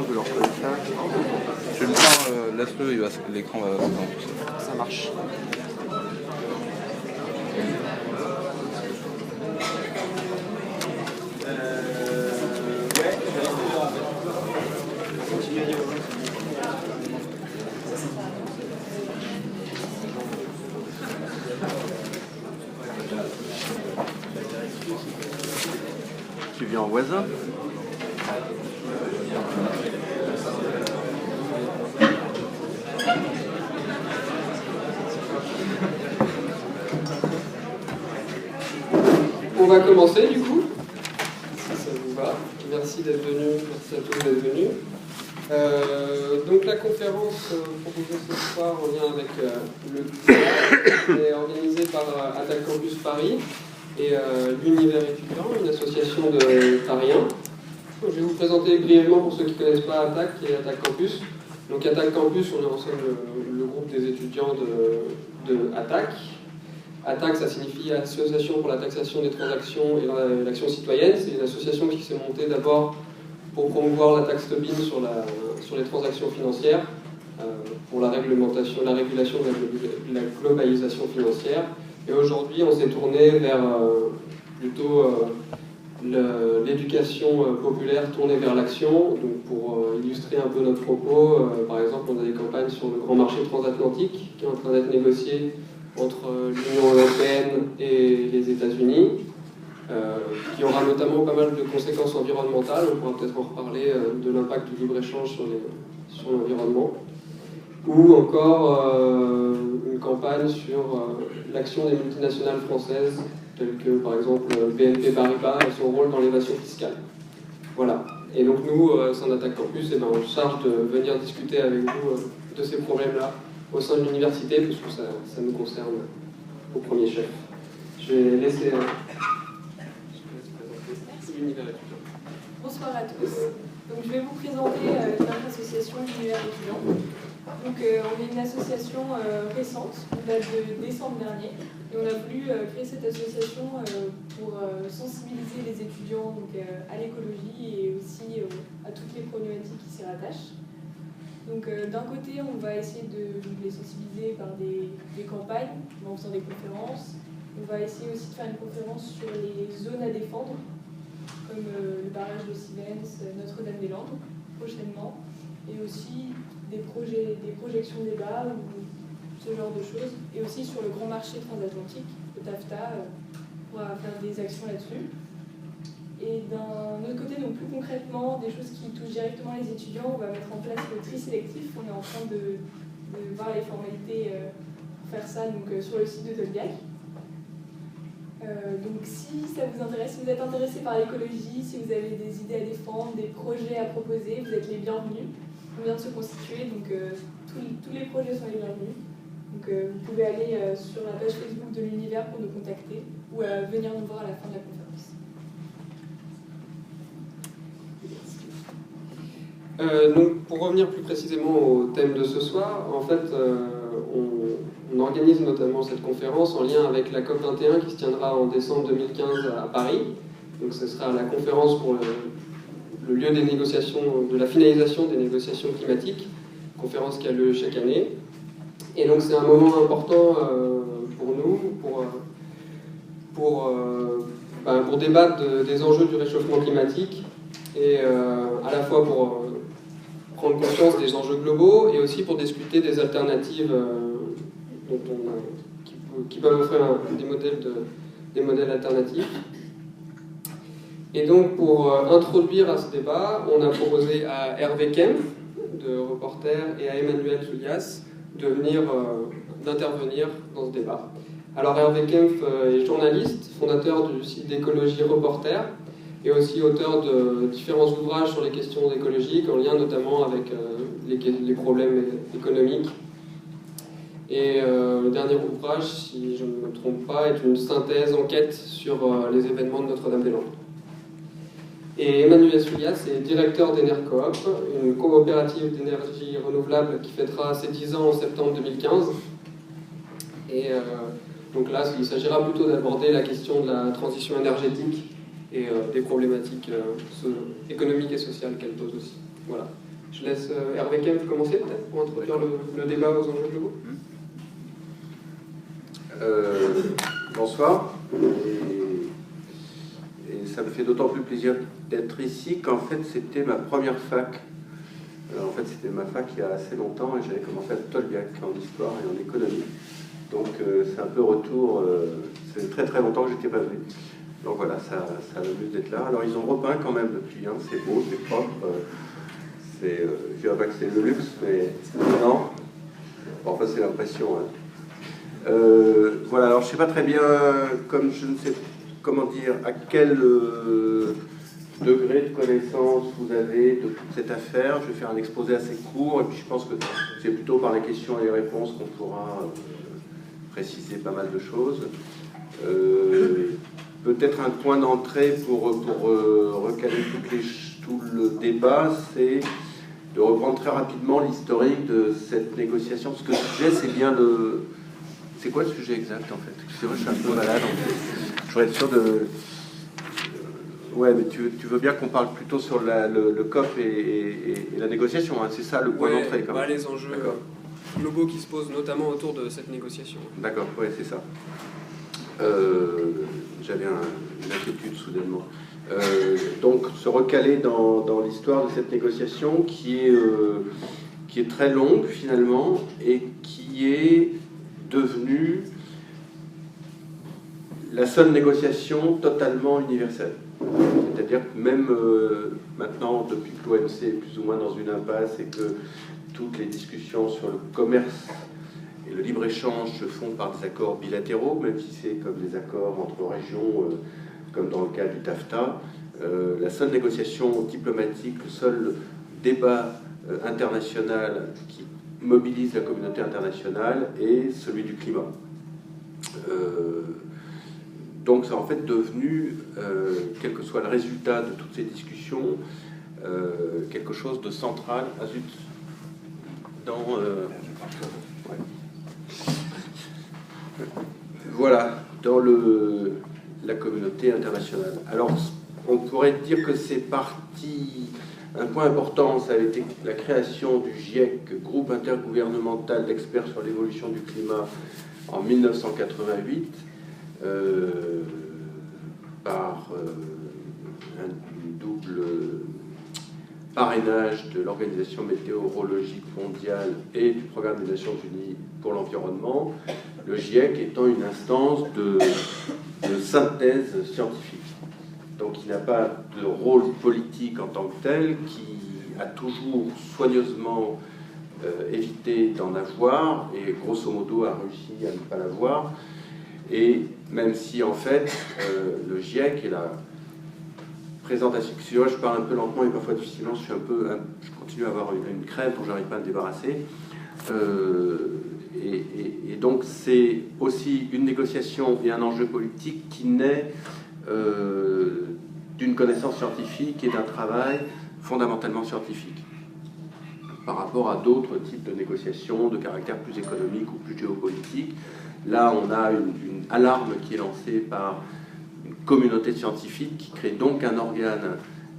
je vais leur coller ça. Je vais le faire, laisse-le, l'écran va se mettre tout seul. Ça marche. Tu viens en voisin? On va commencer du coup, si ça vous va. Merci d'être venus, merci à tous d'être venus. Donc la conférence proposée ce soir en lien avec le CA est organisée par Attac Campus Paris et l'Univers étudiant, une association de Pariens. Je vais vous présenter brièvement pour ceux qui ne connaissent pas Attac et Attac Campus. Donc Attac Campus, on est ensemble le groupe des étudiants de Attac. Attac, ça signifie Association pour la taxation des transactions et l'action citoyenne. C'est une association qui s'est montée d'abord pour promouvoir la taxe Tobin sur les transactions financières, pour la réglementation, la régulation de la globalisation financière. Et aujourd'hui, on s'est tourné vers plutôt l'éducation populaire tournée vers l'action. Donc pour illustrer un peu notre propos, par exemple, on a des campagnes sur le grand marché transatlantique qui est en train d'être négocié entre l'Union européenne et les États-Unis, qui aura notamment pas mal de conséquences environnementales. On pourra peut-être en reparler de l'impact du libre-échange sur l'environnement. Ou encore une campagne sur l'action des multinationales françaises, telles que par exemple BNP Paribas et son rôle dans l'évasion fiscale. Voilà. Et donc nous, au sein d'Attac Campus, on se charge de venir discuter avec vous de ces problèmes-là au sein de l'université, parce que ça nous concerne au premier chef. Je vais laisser l'univers étudiant. Bonsoir à tous. Donc, je vais vous présenter notre association l'univers étudiant. Donc, on est une association récente, qui date de décembre dernier, et on a voulu créer cette association pour sensibiliser les étudiants donc, à l'écologie et aussi à toutes les problématiques qui s'y rattachent. Donc d'un côté, on va essayer de les sensibiliser par des campagnes, en faisant des conférences. On va essayer aussi de faire une conférence sur les zones à défendre, comme le barrage de Sivens, Notre-Dame-des-Landes, prochainement, et aussi des projections débats ou ce genre de choses, et aussi sur le grand marché transatlantique, le TAFTA, on va faire des actions là-dessus. Et d'un autre côté, donc plus concrètement, des choses qui touchent directement les étudiants, on va mettre en place le tri sélectif. On est en train de voir les formalités pour faire ça donc, sur le site de Zodiac. Donc si ça vous intéresse, si vous êtes intéressé par l'écologie, si vous avez des idées à défendre, des projets à proposer, vous êtes les bienvenus. On vient de se constituer, donc tous les projets sont les bienvenus. Donc vous pouvez aller sur la page Facebook de l'univers pour nous contacter ou venir nous voir à la fin de la conférence. Donc, pour revenir plus précisément au thème de ce soir, en fait, on organise notamment cette conférence en lien avec la COP21 qui se tiendra en décembre 2015 à Paris. Donc, ce sera la conférence pour le lieu des négociations, de la finalisation des négociations climatiques, conférence qui a lieu chaque année. Et donc, c'est un moment important pour nous, pour débattre des enjeux du réchauffement climatique et à la fois pour prendre conscience des enjeux globaux et aussi pour discuter des alternatives qui peuvent offrir des modèles alternatifs. Et donc pour introduire à ce débat, on a proposé à Hervé Kempf, de Reporter, et à Emmanuel Soulias d'intervenir dans ce débat. Alors Hervé Kempf est journaliste, fondateur du site d'écologie Reporter, et aussi auteur de différents ouvrages sur les questions écologiques, en lien notamment avec les problèmes économiques. Et le dernier ouvrage, si je ne me trompe pas, est une synthèse enquête sur les événements de Notre-Dame-des-Landes. Et Emmanuel Soulias est directeur d'Enercoop, une coopérative d'énergie renouvelable qui fêtera ses 10 ans en septembre 2015. Et donc là, il s'agira plutôt d'aborder la question de la transition énergétique et des problématiques économiques et sociales qu'elle pose aussi. Voilà. Je laisse Hervé Kempf commencer peut-être pour introduire le débat aux enjeux globaux. Bonsoir. Et ça me fait d'autant plus plaisir d'être ici qu'en fait c'était ma première fac. Alors, en fait c'était ma fac il y a assez longtemps et j'avais commencé à Tolbiac en histoire et en économie. Donc c'est un peu retour, c'est très très longtemps que j'étais pas venu. Donc voilà, ça m'amuse d'être là. Alors ils ont repeint quand même depuis, hein. C'est beau, c'est propre. Je dirais pas que c'est le luxe, mais non. Bon, enfin c'est l'impression. Hein. Voilà, alors je sais pas très bien, comme je ne sais comment dire, à quel degré de connaissance vous avez de toute cette affaire. Je vais faire un exposé assez court et puis je pense que c'est plutôt par les questions et les réponses qu'on pourra préciser pas mal de choses. Peut-être un point d'entrée pour recaler tout le débat, c'est de reprendre très rapidement l'historique de cette négociation. Parce que le sujet, c'est bien le... C'est quoi le sujet exact, en fait? Excusez-moi, je suis un peu malade, en fait. Je voudrais être sûr de... Ouais, mais tu veux bien qu'on parle plutôt sur le COP et la négociation, hein. C'est ça le point d'entrée, quand même. Les enjeux globaux qui se posent notamment autour de cette négociation. D'accord, oui, c'est ça. J'avais une inquiétude soudainement. Donc, se recaler dans l'histoire de cette négociation qui est très longue finalement et qui est devenue la seule négociation totalement universelle. C'est-à-dire que même maintenant, depuis que l'OMC est plus ou moins dans une impasse et que toutes les discussions sur le commerce et le libre-échange se font par des accords bilatéraux, même si c'est comme des accords entre régions, comme dans le cas du TAFTA, la seule négociation diplomatique, le seul débat international qui mobilise la communauté internationale est celui du climat. Donc c'est en fait devenu, quel que soit le résultat de toutes ces discussions, quelque chose de central, dans... Voilà, dans la communauté internationale. Alors, on pourrait dire que c'est parti... Un point important, ça a été la création du GIEC, Groupe intergouvernemental d'experts sur l'évolution du climat, en 1988, par un double parrainage de l'Organisation météorologique mondiale et du Programme des Nations Unies pour l'environnement, le GIEC étant une instance de synthèse scientifique. Donc il n'a pas de rôle politique en tant que tel, qui a toujours soigneusement évité d'en avoir, et grosso modo a réussi à ne pas l'avoir. Et même si en fait le GIEC est la présentation, excusez-moi, je parle un peu lentement et parfois difficilement, je continue à avoir une crève dont j'arrive pas à me débarrasser. Et donc c'est aussi une négociation et un enjeu politique qui naît d'une connaissance scientifique et d'un travail fondamentalement scientifique par rapport à d'autres types de négociations de caractère plus économique ou plus géopolitique. Là, on a une alarme qui est lancée par une communauté scientifique qui crée donc un organe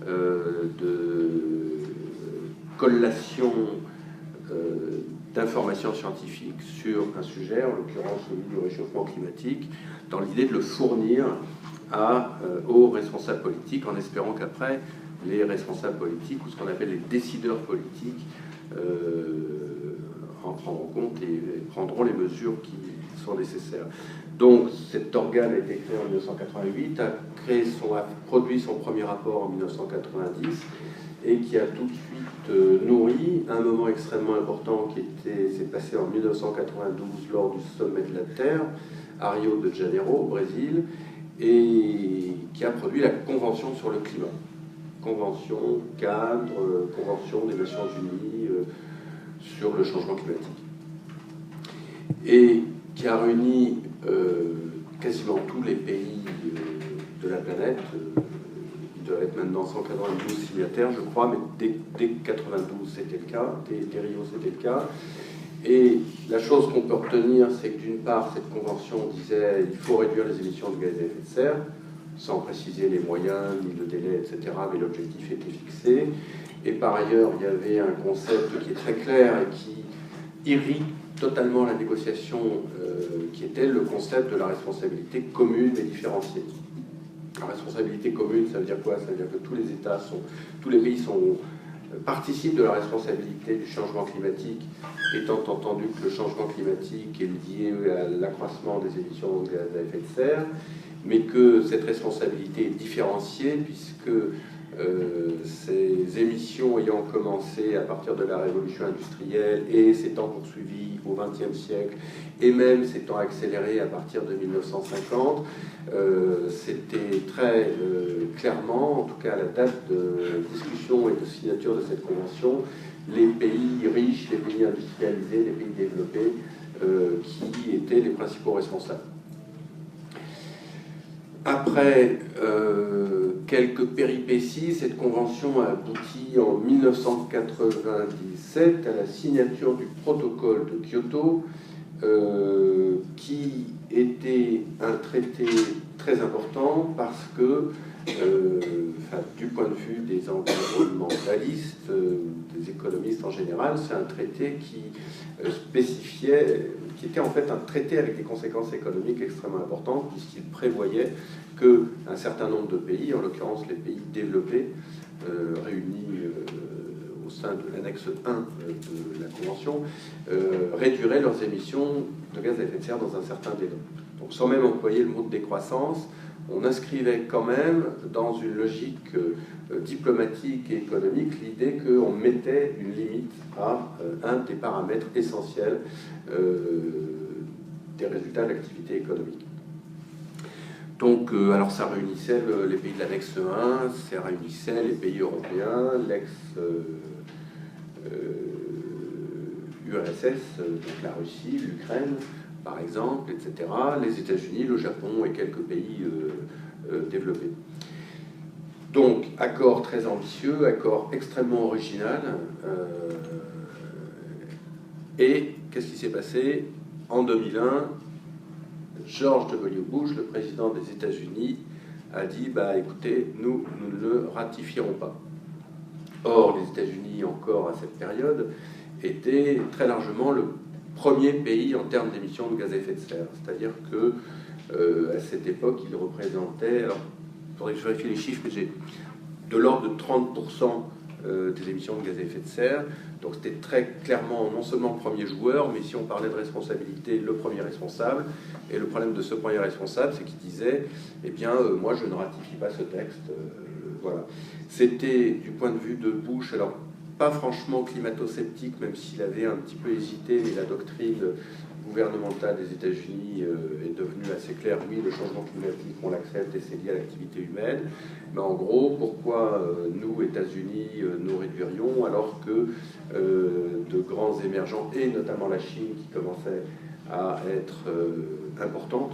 de collation d'informations scientifiques sur un sujet, en l'occurrence celui du réchauffement climatique, dans l'idée de le fournir aux responsables politiques, en espérant qu'après, les responsables politiques, ou ce qu'on appelle les décideurs politiques, en prendront compte et prendront les mesures qui sont nécessaires. Donc cet organe a été créé en 1988, a produit son premier rapport en 1990, et qui a tout de suite nourri un moment extrêmement important qui s'est passé en 1992 lors du sommet de la Terre, à Rio de Janeiro, au Brésil, et qui a produit la Convention sur le climat. Convention cadre, Convention des Nations Unies sur le changement climatique. Et qui a réuni quasiment tous les pays de la planète. Il doit être maintenant 192 signataires, je crois, mais dès 92 c'était le cas, dès Rio c'était le cas. Et la chose qu'on peut retenir, c'est que d'une part, cette convention disait qu'il faut réduire les émissions de gaz à effet de serre, sans préciser les moyens, ni le délai, etc., mais l'objectif était fixé. Et par ailleurs, il y avait un concept qui est très clair et qui irrigue totalement la négociation, qui était le concept de la responsabilité commune et différenciée. La responsabilité commune, ça veut dire quoi? Ça veut dire que tous les pays participent de la responsabilité du changement climatique, étant entendu que le changement climatique est lié à l'accroissement des émissions de gaz à effet de serre, mais que cette responsabilité est différenciée puisque ces émissions ayant commencé à partir de la révolution industrielle et s'étant poursuivies au XXe siècle et même s'étant accélérées à partir de 1950, c'était très clairement, en tout cas à la date de discussion et de signature de cette convention, les pays riches, les pays industrialisés, les pays développés qui étaient les principaux responsables. Après quelques péripéties, cette convention a abouti en 1997 à la signature du protocole de Kyoto, qui était un traité très important parce que, du point de vue des environnementalistes, des économistes en général, c'est un traité qui spécifiait, qui était en fait un traité avec des conséquences économiques extrêmement importantes, puisqu'il prévoyait qu'un certain nombre de pays, en l'occurrence les pays développés, réunis au sein de l'annexe 1 de la Convention, réduiraient leurs émissions de gaz à effet de serre dans un certain délai. Donc sans même employer le mot de décroissance, on inscrivait quand même dans une logique diplomatique et économique l'idée qu'on mettait une limite à un des paramètres essentiels des résultats de l'activité économique. Donc, alors ça réunissait les pays de l'annexe 1, ça réunissait les pays européens, l'ex-URSS, donc la Russie, l'Ukraine, par exemple, etc., les États-Unis, le Japon et quelques pays développés. Donc, accord très ambitieux, accord extrêmement original. Et qu'est-ce qui s'est passé? En 2001, George W. Bush, le président des États-Unis, a dit bah, écoutez, nous ne le ratifierons pas. Or, les États-Unis, encore à cette période, étaient très largement le premier pays en termes d'émissions de gaz à effet de serre. C'est-à-dire que à cette époque, il représentait, alors il faudrait que je vérifie les chiffres, mais j'ai de l'ordre de 30% des émissions de gaz à effet de serre. Donc c'était très clairement non seulement le premier joueur, mais si on parlait de responsabilité, le premier responsable. Et le problème de ce premier responsable, c'est qu'il disait, eh bien, moi je ne ratifie pas ce texte. Voilà. C'était du point de vue de Bush, alors pas franchement climato-sceptique, même s'il avait un petit peu hésité, mais la doctrine gouvernementale des États-Unis est devenue assez claire. Oui, le changement climatique, on l'accepte et c'est lié à l'activité humaine. Mais en gros, pourquoi nous, États-Unis, nous réduirions alors que de grands émergents, et notamment la Chine qui commençait à être importante,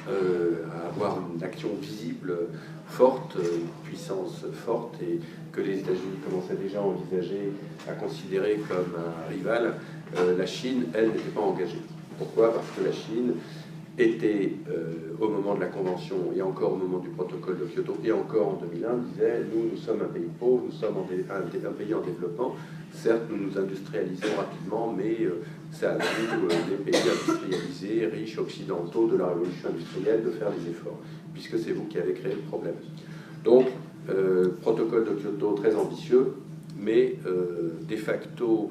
à avoir une action visible forte, une puissance forte, et que les États-Unis commençaient déjà à envisager, à considérer comme un rival, la Chine, elle, n'était pas engagée. Pourquoi? Parce que la Chine était, au moment de la Convention, et encore au moment du protocole de Kyoto, et encore en 2001, disait, nous sommes un pays pauvre, nous sommes un pays en développement, certes, nous nous industrialisons rapidement, mais c'est à nous, les pays industrialisés, riches, occidentaux, de la révolution industrielle, de faire les efforts, puisque c'est vous qui avez créé le problème. Donc, protocole de Kyoto très ambitieux, mais de facto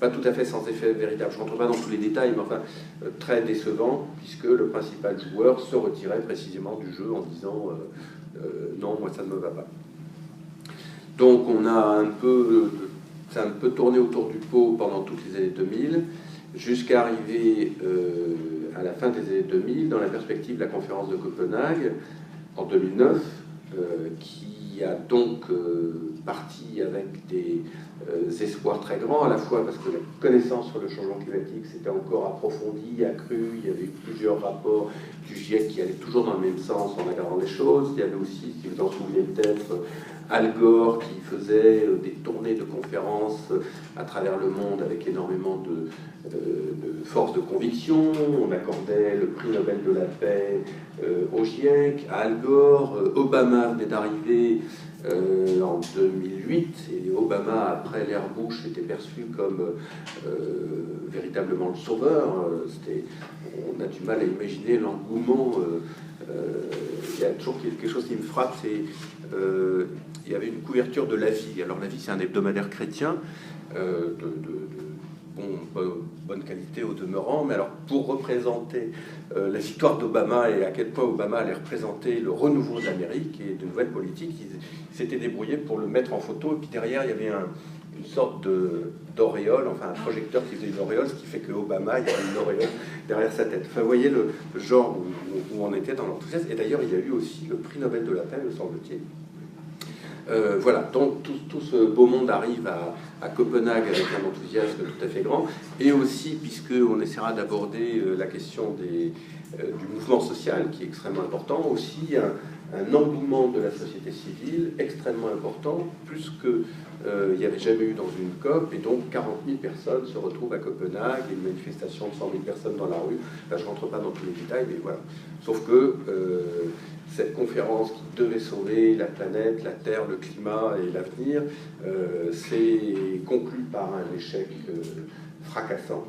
pas tout à fait sans effet véritable. Je ne rentre pas dans tous les détails, mais enfin très décevant, puisque le principal joueur se retirait précisément du jeu en disant non, moi ça ne me va pas. Donc on a ça a un peu tourné autour du pot pendant toutes les années 2000, jusqu'à arriver à la fin des années 2000, dans la perspective de la conférence de Copenhague, en 2009, qui a donc parti avec des espoirs très grands, à la fois parce que la connaissance sur le changement climatique s'était encore approfondie, accrue, il y avait eu plusieurs rapports du GIEC qui allaient toujours dans le même sens en aggravant les choses, il y avait aussi, si vous en souvenez peut-être, Al Gore qui faisait des tournées de conférences à travers le monde avec énormément de force de conviction. On accordait le prix Nobel de la paix au GIEC, à Al Gore. Obama venait d'arriver en 2008, et Obama, après l'ère Bush, était perçu comme véritablement le sauveur. On a du mal à imaginer l'engouement. Il y a toujours quelque chose qui me frappe, c'est il y avait une couverture de La Vie. Alors La Vie, c'est un hebdomadaire chrétien bonne qualité au demeurant, mais alors pour représenter la victoire d'Obama et à quel point Obama allait représenter le renouveau de l'Amérique et de nouvelles politiques, ils s'étaient débrouillés pour le mettre en photo, et puis derrière il y avait une sorte d'auréole, enfin un projecteur qui faisait une auréole, ce qui fait que Obama, il y avait une auréole derrière sa tête. Enfin, vous voyez le genre où on était dans l'enthousiasme, et d'ailleurs il y a eu aussi le prix Nobel de la paix, me semble-t-il. Voilà, donc tout ce beau monde arrive à Copenhague avec un enthousiasme tout à fait grand, et aussi, puisqu'on essaiera d'aborder la question du mouvement social, qui est extrêmement important, aussi un engouement de la société civile extrêmement important, plus qu'il n'y avait jamais eu dans une COP, et donc 40 000 personnes se retrouvent à Copenhague, et une manifestation de 100 000 personnes dans la rue. Là, je ne rentre pas dans tous les détails, mais voilà. Sauf que cette conférence qui devait sauver la planète, la Terre, le climat et l'avenir, s'est conclue par un échec fracassant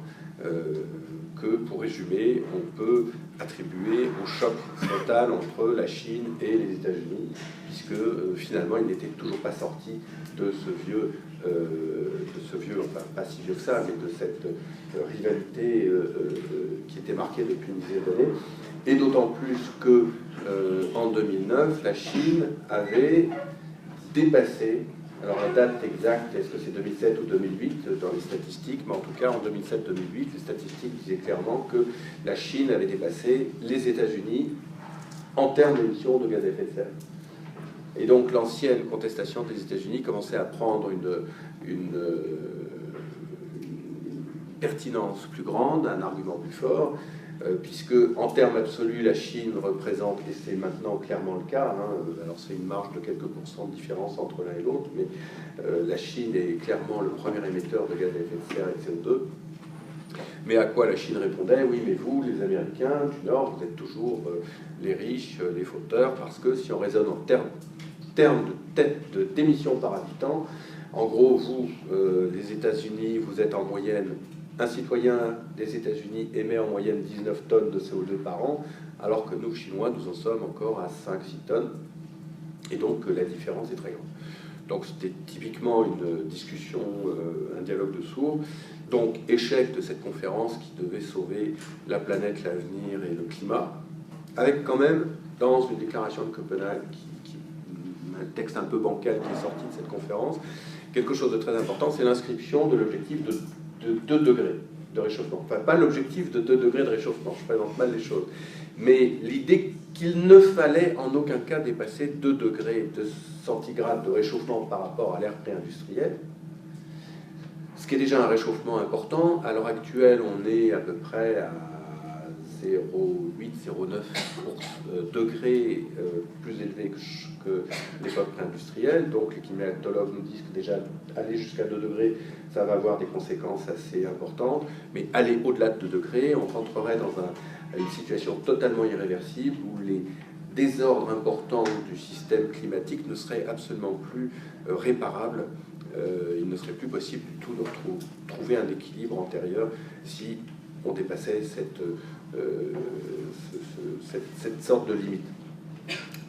que, pour résumer, on peut attribuer au choc frontal entre la Chine et les États-Unis, puisque finalement, il n'était toujours pas sorti de ce vieux, enfin pas si vieux que ça, mais de cette rivalité qui était marquée depuis une dizaine d'années, et d'autant plus que en 2009, la Chine avait dépassé, alors la date exacte, est-ce que c'est 2007 ou 2008 dans les statistiques, mais en tout cas en 2007-2008, les statistiques disaient clairement que la Chine avait dépassé les États-Unis en termes d'émissions de gaz à effet de serre. Et donc l'ancienne contestation des États-Unis commençait à prendre une pertinence plus grande, un argument plus fort, puisque en termes absolus, la Chine représente, et c'est maintenant clairement le cas, alors c'est une marge de quelques pourcents de différence entre l'un et l'autre, mais la Chine est clairement le premier émetteur de gaz à effet de serre et de CO2. Mais à quoi la Chine répondait: oui, mais vous, les Américains du Nord, vous êtes toujours les riches, les fauteurs, parce que si on raisonne en termes d'émissions par habitant, en gros, vous, les États-Unis, vous êtes en moyenne, un citoyen des États-Unis émet en moyenne 19 tonnes de CO2 par an, alors que nous, Chinois, nous en sommes encore à 5-6 tonnes, et donc la différence est très grande. Donc c'était typiquement une discussion, un dialogue de sourds. Donc échec de cette conférence qui devait sauver la planète, l'avenir et le climat, avec quand même, dans une déclaration de Copenhague, un texte un peu bancal qui est sorti de cette conférence, quelque chose de très important, c'est l'inscription de l'objectif de 2 degrés de réchauffement. Enfin, pas l'objectif de 2 degrés de réchauffement, je présente mal les choses, mais l'idée qu'il ne fallait en aucun cas dépasser 2 degrés de centigrade de réchauffement par rapport à l'ère pré-industrielle, ce qui est déjà un réchauffement important. À l'heure actuelle, on est à peu près à 0,8-0,9 degrés plus élevé que l'époque pré-industrielle. Donc les climatologues nous disent que déjà aller jusqu'à 2 degrés, ça va avoir des conséquences assez importantes. Mais aller au-delà de 2 degrés, on rentrerait dans une situation totalement irréversible où les désordres importants du système climatique ne seraient absolument plus réparables. Il ne serait plus possible du tout de trouver un équilibre antérieur si on dépassait cette sorte de limite.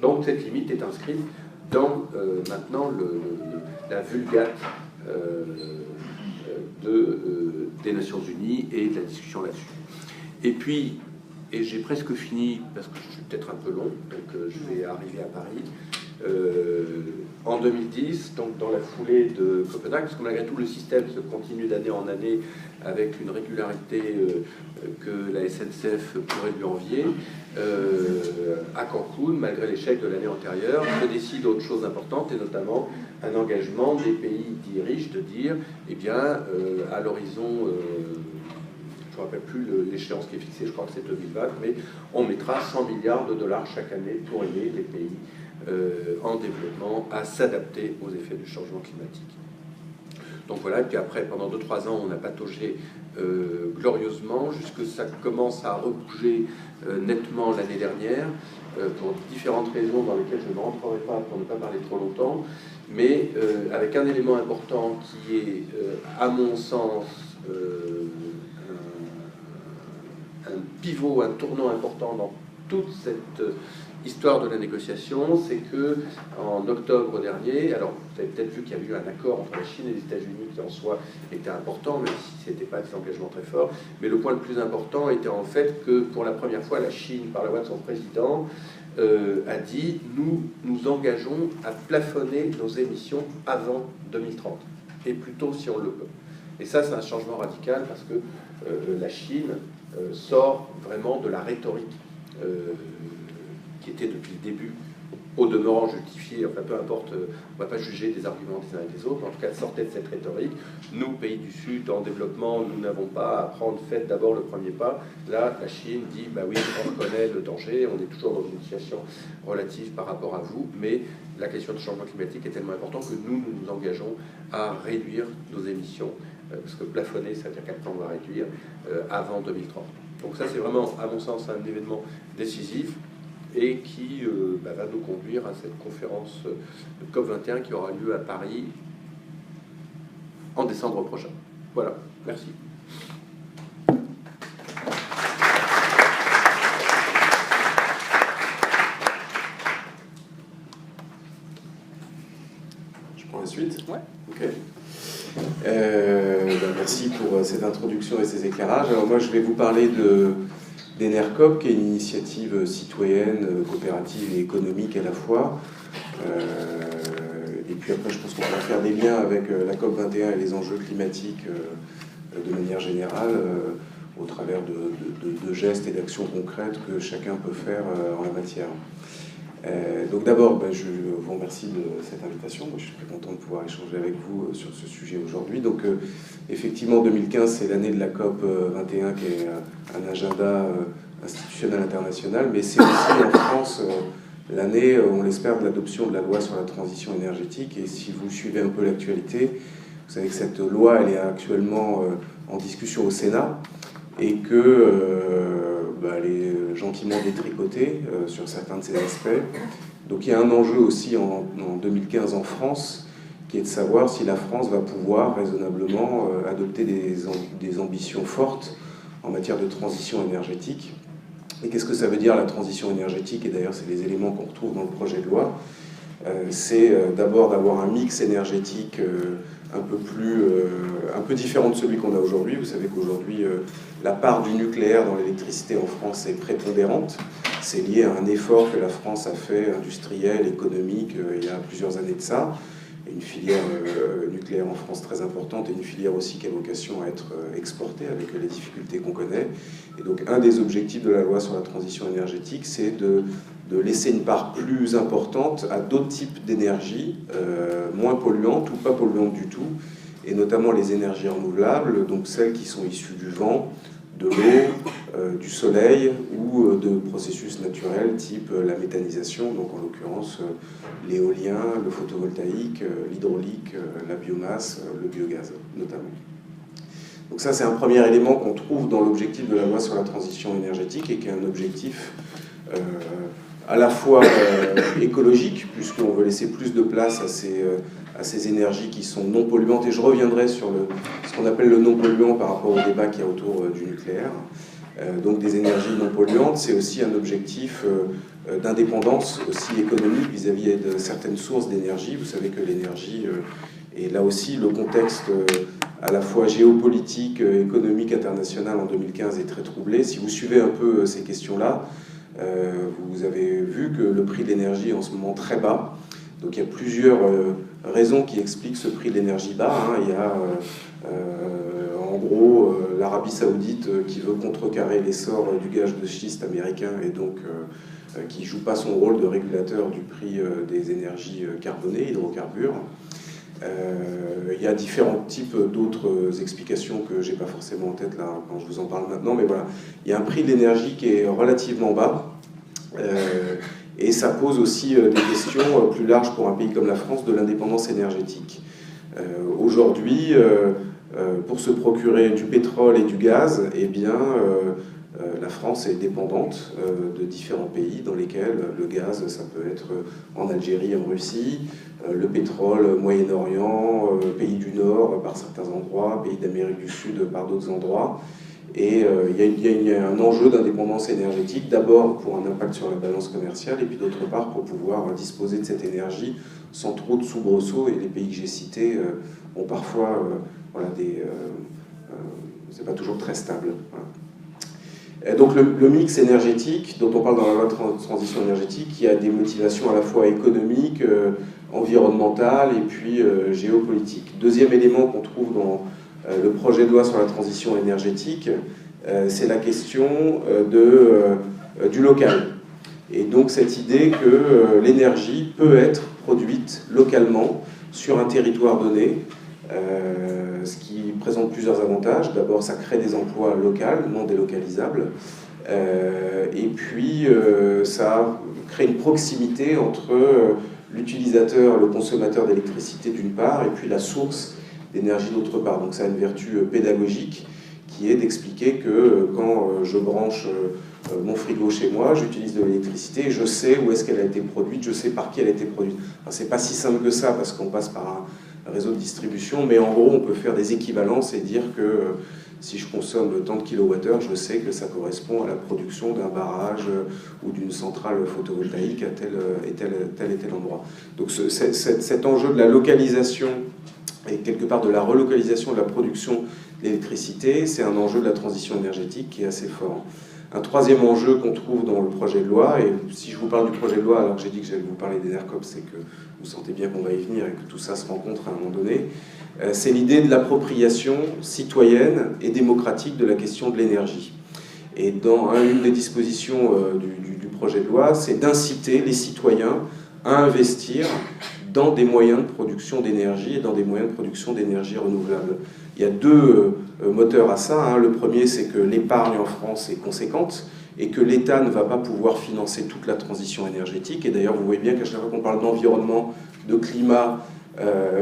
Donc cette limite est inscrite dans maintenant la Vulgate des Nations Unies et de la discussion là-dessus. Et puis, et j'ai presque fini, parce que je suis peut-être un peu long, donc je vais arriver à Paris, en 2010, donc dans la foulée de Copenhague, parce que malgré tout le système se continue d'année en année avec une régularité que la SNCF pourrait lui envier, à Cancun, malgré l'échec de l'année antérieure, se décide autre chose importante, et notamment un engagement des pays dits riches de dire, eh bien, à l'horizon, je ne me rappelle plus l'échéance qui est fixée, je crois que c'est 2020, mais on mettra 100 milliards de dollars chaque année pour aider les pays en développement à s'adapter aux effets du changement climatique. Donc voilà, et puis après, pendant 2-3 ans, on a pataugé glorieusement, jusque ça commence à rebouger nettement l'année dernière, pour différentes raisons dans lesquelles je ne rentrerai pas pour ne pas parler trop longtemps, mais avec un élément important qui est, à mon sens, un pivot, un tournant important dans toute cette histoire de la négociation, c'est que en octobre dernier, alors vous avez peut-être vu qu'il y a eu un accord entre la Chine et les États-Unis qui en soi était important, même si ce n'était pas des engagements très forts, mais le point le plus important était en fait que pour la première fois, la Chine, par la voix de son président, a dit « nous nous engageons à plafonner nos émissions avant 2030, et plutôt si on le peut ». Et ça, c'est un changement radical parce que la Chine sort vraiment de la rhétorique qui était depuis le début, au demeurant justifiée, enfin peu importe, on ne va pas juger des arguments des uns et des autres, en tout cas sortait de cette rhétorique. Nous, pays du Sud, en développement, nous n'avons pas à prendre, faites d'abord le premier pas. Là, la Chine dit, bah oui, on reconnaît le danger, on est toujours dans une situation relative par rapport à vous, mais la question du changement climatique est tellement importante que nous nous engageons à réduire nos émissions, parce que plafonner, ça veut dire qu'à quand on va réduire, avant 2030. Donc ça, c'est vraiment, à mon sens, un événement décisif et qui va nous conduire à cette conférence de COP21 qui aura lieu à Paris en décembre prochain. Voilà, merci. Je prends la suite. Ouais. Ok. Merci pour cette introduction et ces éclairages. Alors moi, je vais vous parler d'Enercop, qui est une initiative citoyenne, coopérative et économique à la fois. Et puis après, je pense qu'on va faire des liens avec la COP21 et les enjeux climatiques de manière générale, au travers de gestes et d'actions concrètes que chacun peut faire en la matière. Donc d'abord, je vous remercie de cette invitation. Moi, je suis très content de pouvoir échanger avec vous sur ce sujet aujourd'hui. Donc effectivement, 2015, c'est l'année de la COP 21, qui est un agenda institutionnel international, mais c'est aussi en France l'année, on l'espère, de l'adoption de la loi sur la transition énergétique. Et si vous suivez un peu l'actualité, vous savez que cette loi, elle est actuellement en discussion au Sénat et que elle est gentiment détricotée sur certains de ces aspects. Donc il y a un enjeu aussi en 2015 en France, qui est de savoir si la France va pouvoir raisonnablement adopter des ambitions fortes en matière de transition énergétique. Et qu'est-ce que ça veut dire la transition énergétique? Et d'ailleurs, c'est les éléments qu'on retrouve dans le projet de loi. C'est d'abord d'avoir un mix énergétique un peu différent de celui qu'on a aujourd'hui. Vous savez qu'aujourd'hui, la part du nucléaire dans l'électricité en France est prépondérante. C'est lié à un effort que la France a fait, industriel, économique, il y a plusieurs années de ça. Une filière nucléaire en France très importante et une filière aussi qui a vocation à être exportée avec les difficultés qu'on connaît. Et donc un des objectifs de la loi sur la transition énergétique, c'est de laisser une part plus importante à d'autres types d'énergie, moins polluantes ou pas polluantes du tout, et notamment les énergies renouvelables, donc celles qui sont issues du vent, de l'eau, du soleil ou de processus naturels type la méthanisation, donc en l'occurrence l'éolien, le photovoltaïque, l'hydraulique, la biomasse, le biogaz notamment. Donc ça, c'est un premier élément qu'on trouve dans l'objectif de la loi sur la transition énergétique et qui est un objectif à la fois écologique, puisqu'on veut laisser plus de place à ces énergies qui sont non polluantes, et je reviendrai sur ce qu'on appelle le non polluant par rapport au débat qu'il y a autour du nucléaire. Donc des énergies non polluantes, c'est aussi un objectif d'indépendance aussi économique vis-à-vis de certaines sources d'énergie. Vous savez que l'énergie, et là aussi le contexte à la fois géopolitique, économique, international en 2015 est très troublé. Si vous suivez un peu ces questions-là, vous avez vu que le prix de l'énergie est en ce moment très bas. Donc il y a plusieurs raisons qui expliquent ce prix de l'énergie bas. Il y a en gros l'Arabie Saoudite qui veut contrecarrer l'essor du gaz de schiste américain et donc qui ne joue pas son rôle de régulateur du prix des énergies carbonées, hydrocarbures. Il y a différents types d'autres explications que je n'ai pas forcément en tête là quand je vous en parle maintenant, mais voilà, il y a un prix de l'énergie qui est relativement bas Et ça pose aussi des questions plus larges pour un pays comme la France de l'indépendance énergétique. Aujourd'hui, pour se procurer du pétrole et du gaz, eh bien, la France est dépendante de différents pays dans lesquels le gaz, ça peut être en Algérie, en Russie, le pétrole, Moyen-Orient, pays du Nord par certains endroits, pays d'Amérique du Sud par d'autres endroits. Et il y a un enjeu d'indépendance énergétique, d'abord pour un impact sur la balance commerciale, et puis d'autre part pour pouvoir disposer de cette énergie sans trop de soubresauts. Et les pays que j'ai cités ont parfois voilà, c'est pas toujours très stable. Voilà. Donc le mix énergétique dont on parle dans la loi de transition énergétique, il y a des motivations à la fois économiques, environnementales et puis géopolitiques. Deuxième élément qu'on trouve dans le projet de loi sur la transition énergétique, c'est la question du local. Et donc cette idée que l'énergie peut être produite localement sur un territoire donné, ce qui présente plusieurs avantages. D'abord, ça crée des emplois locaux, non délocalisables. Et puis, ça crée une proximité entre l'utilisateur, le consommateur d'électricité d'une part, et puis la source d'énergie d'autre part. Donc ça a une vertu pédagogique qui est d'expliquer que quand je branche mon frigo chez moi, j'utilise de l'électricité, je sais où est-ce qu'elle a été produite, je sais par qui elle a été produite. C'est pas si simple que ça parce qu'on passe par un réseau de distribution, mais en gros on peut faire des équivalences et dire que si je consomme tant de kilowattheures, je sais que ça correspond à la production d'un barrage ou d'une centrale photovoltaïque à tel et tel endroit. Donc cet enjeu de la localisation et quelque part de la relocalisation de la production d'électricité, c'est un enjeu de la transition énergétique qui est assez fort. Un troisième enjeu qu'on trouve dans le projet de loi, et si je vous parle du projet de loi alors que j'ai dit que j'allais vous parler d'Enercop, c'est que vous sentez bien qu'on va y venir et que tout ça se rencontre à un moment donné, c'est l'idée de l'appropriation citoyenne et démocratique de la question de l'énergie. Et dans une des dispositions du projet de loi, c'est d'inciter les citoyens à investir dans des moyens de production d'énergie et dans des moyens de production d'énergie renouvelable. Il y a deux moteurs à ça. Le premier, c'est que l'épargne en France est conséquente et que l'État ne va pas pouvoir financer toute la transition énergétique. Et d'ailleurs, vous voyez bien qu'à chaque fois qu'on parle d'environnement, de climat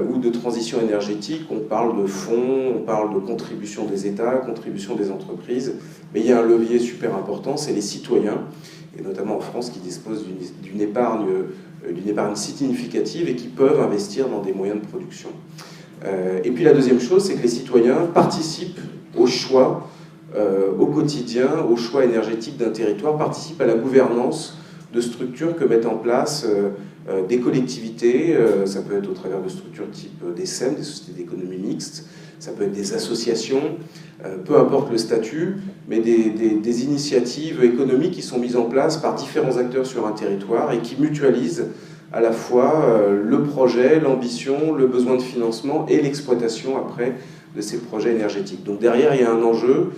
ou de transition énergétique, on parle de fonds, on parle de contribution des États, contribution des entreprises. Mais il y a un levier super important, c'est les citoyens, et notamment en France, qui disposent d'une épargne significative et qui peuvent investir dans des moyens de production. Et puis la deuxième chose, c'est que les citoyens participent au choix au quotidien, au choix énergétique d'un territoire, participent à la gouvernance de structures que mettent en place des collectivités, ça peut être au travers de structures type des SEM, des sociétés d'économie mixte, ça peut être des associations, peu importe le statut, mais des initiatives économiques qui sont mises en place par différents acteurs sur un territoire et qui mutualisent à la fois le projet, l'ambition, le besoin de financement et l'exploitation après de ces projets énergétiques. Donc derrière, il y a un enjeu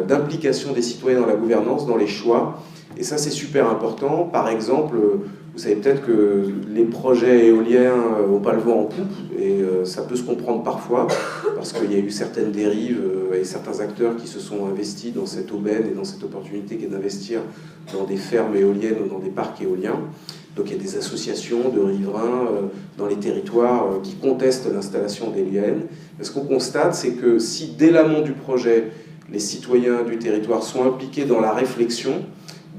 d'implication des citoyens dans la gouvernance, dans les choix, et ça c'est super important. Par exemple, vous savez peut-être que les projets éoliens n'ont pas le vent en poupe, et ça peut se comprendre parfois, parce qu'il y a eu certaines dérives et certains acteurs qui se sont investis dans cette aubaine et dans cette opportunité qui est d'investir dans des fermes éoliennes ou dans des parcs éoliens. Donc il y a des associations de riverains dans les territoires qui contestent l'installation d'éoliennes. Ce qu'on constate, c'est que si dès l'amont du projet, les citoyens du territoire sont impliqués dans la réflexion,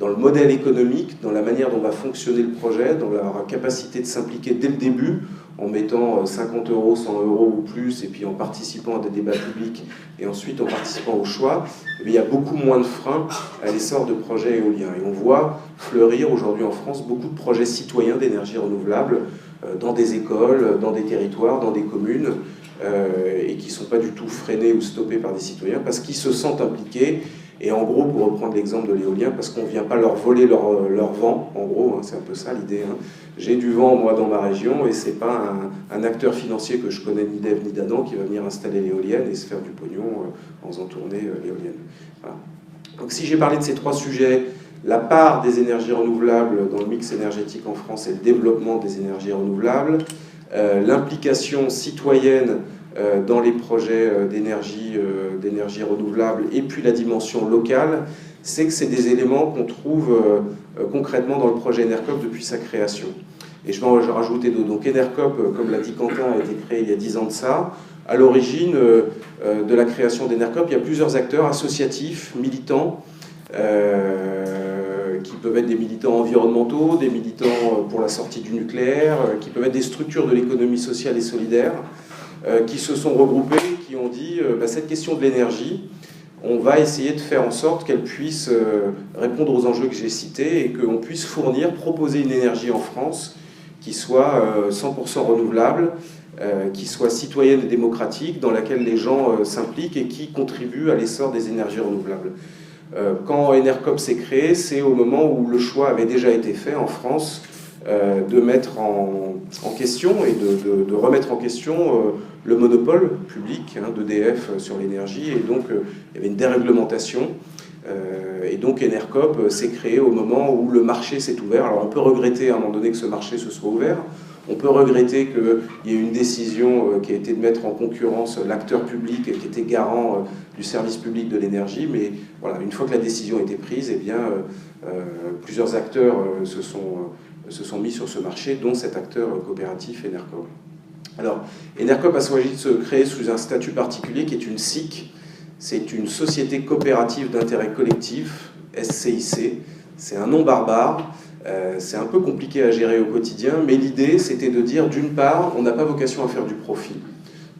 dans le modèle économique, dans la manière dont va fonctionner le projet, dans leur capacité de s'impliquer dès le début, en mettant 50 €, 100 € ou plus, et puis en participant à des débats publics, et ensuite en participant au choix, il y a beaucoup moins de freins à l'essor de projets éoliens. Et on voit fleurir aujourd'hui en France beaucoup de projets citoyens d'énergie renouvelable dans des écoles, dans des territoires, dans des communes, et qui ne sont pas du tout freinés ou stoppés par des citoyens, parce qu'ils se sentent impliqués. Et en gros, pour reprendre l'exemple de l'éolien, parce qu'on ne vient pas leur voler leur vent, en gros, c'est un peu ça l'idée. J'ai du vent, moi, dans ma région, et ce n'est pas un acteur financier que je connais ni d'Ève ni d'Adam qui va venir installer l'éolienne et se faire du pognon en faisant tourner l'éolienne. Voilà. Donc si j'ai parlé de ces trois sujets, la part des énergies renouvelables dans le mix énergétique en France et le développement des énergies renouvelables, l'implication citoyenne dans les projets d'énergie renouvelable, et puis la dimension locale, c'est que c'est des éléments qu'on trouve concrètement dans le projet Enercop depuis sa création. Et je vais en rajouter d'autres. Donc Enercop, comme l'a dit Quentin, a été créé il y a 10 ans de ça. À l'origine de la création d'Enercop, il y a plusieurs acteurs associatifs, militants, qui peuvent être des militants environnementaux, des militants pour la sortie du nucléaire, qui peuvent être des structures de l'économie sociale et solidaire, qui se sont regroupés, qui ont dit cette question de l'énergie, on va essayer de faire en sorte qu'elle puisse répondre aux enjeux que j'ai cités et qu'on puisse proposer une énergie en France qui soit 100% renouvelable, qui soit citoyenne et démocratique, dans laquelle les gens s'impliquent et qui contribue à l'essor des énergies renouvelables. Quand Enercop s'est créé, c'est au moment où le choix avait déjà été fait en France de mettre en question et de remettre en question le monopole public d'EDF sur l'énergie. Et donc, il y avait une déréglementation. Et donc, Enercop s'est créé au moment où le marché s'est ouvert. Alors, on peut regretter à un moment donné que ce marché se soit ouvert. On peut regretter qu'il y ait une décision qui a été de mettre en concurrence l'acteur public qui était garant du service public de l'énergie, mais voilà, une fois que la décision a été prise, eh bien, plusieurs acteurs se sont mis sur ce marché, dont cet acteur coopératif Enercop. Alors, Enercop a choisi de se créer sous un statut particulier qui est une SIC, c'est une société coopérative d'intérêt collectif, SCIC, c'est un nom barbare. C'est un peu compliqué à gérer au quotidien, mais l'idée, c'était de dire, d'une part, on n'a pas vocation à faire du profit.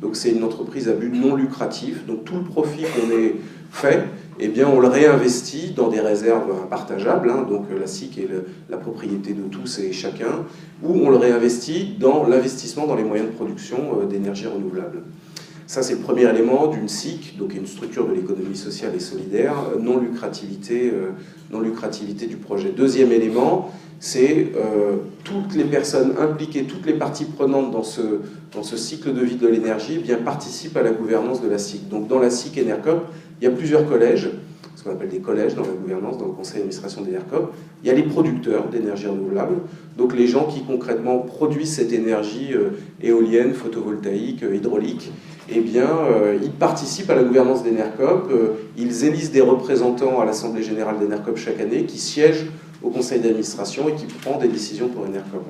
Donc c'est une entreprise à but non lucratif. Donc tout le profit qu'on ait fait, eh bien, on le réinvestit dans des réserves partageables. Donc la SIC est la propriété de tous et chacun, ou on le réinvestit dans l'investissement dans les moyens de production d'énergie renouvelable. Ça, c'est le premier élément d'une SIC, donc une structure de l'économie sociale et solidaire, non-lucrativité du projet. Deuxième élément, c'est toutes les personnes impliquées, toutes les parties prenantes dans ce cycle de vie de l'énergie participent à la gouvernance de la SIC. Donc dans la SIC Enercop, il y a plusieurs collèges, ce qu'on appelle des collèges dans la gouvernance, dans le conseil d'administration d'Enercop. Il y a les producteurs d'énergie renouvelable, donc les gens qui concrètement produisent cette énergie éolienne, photovoltaïque, hydraulique. Eh bien, ils participent à la gouvernance d'Enercop, ils élisent des représentants à l'Assemblée Générale d'Enercop chaque année qui siègent au conseil d'administration et qui prennent des décisions pour Enercop.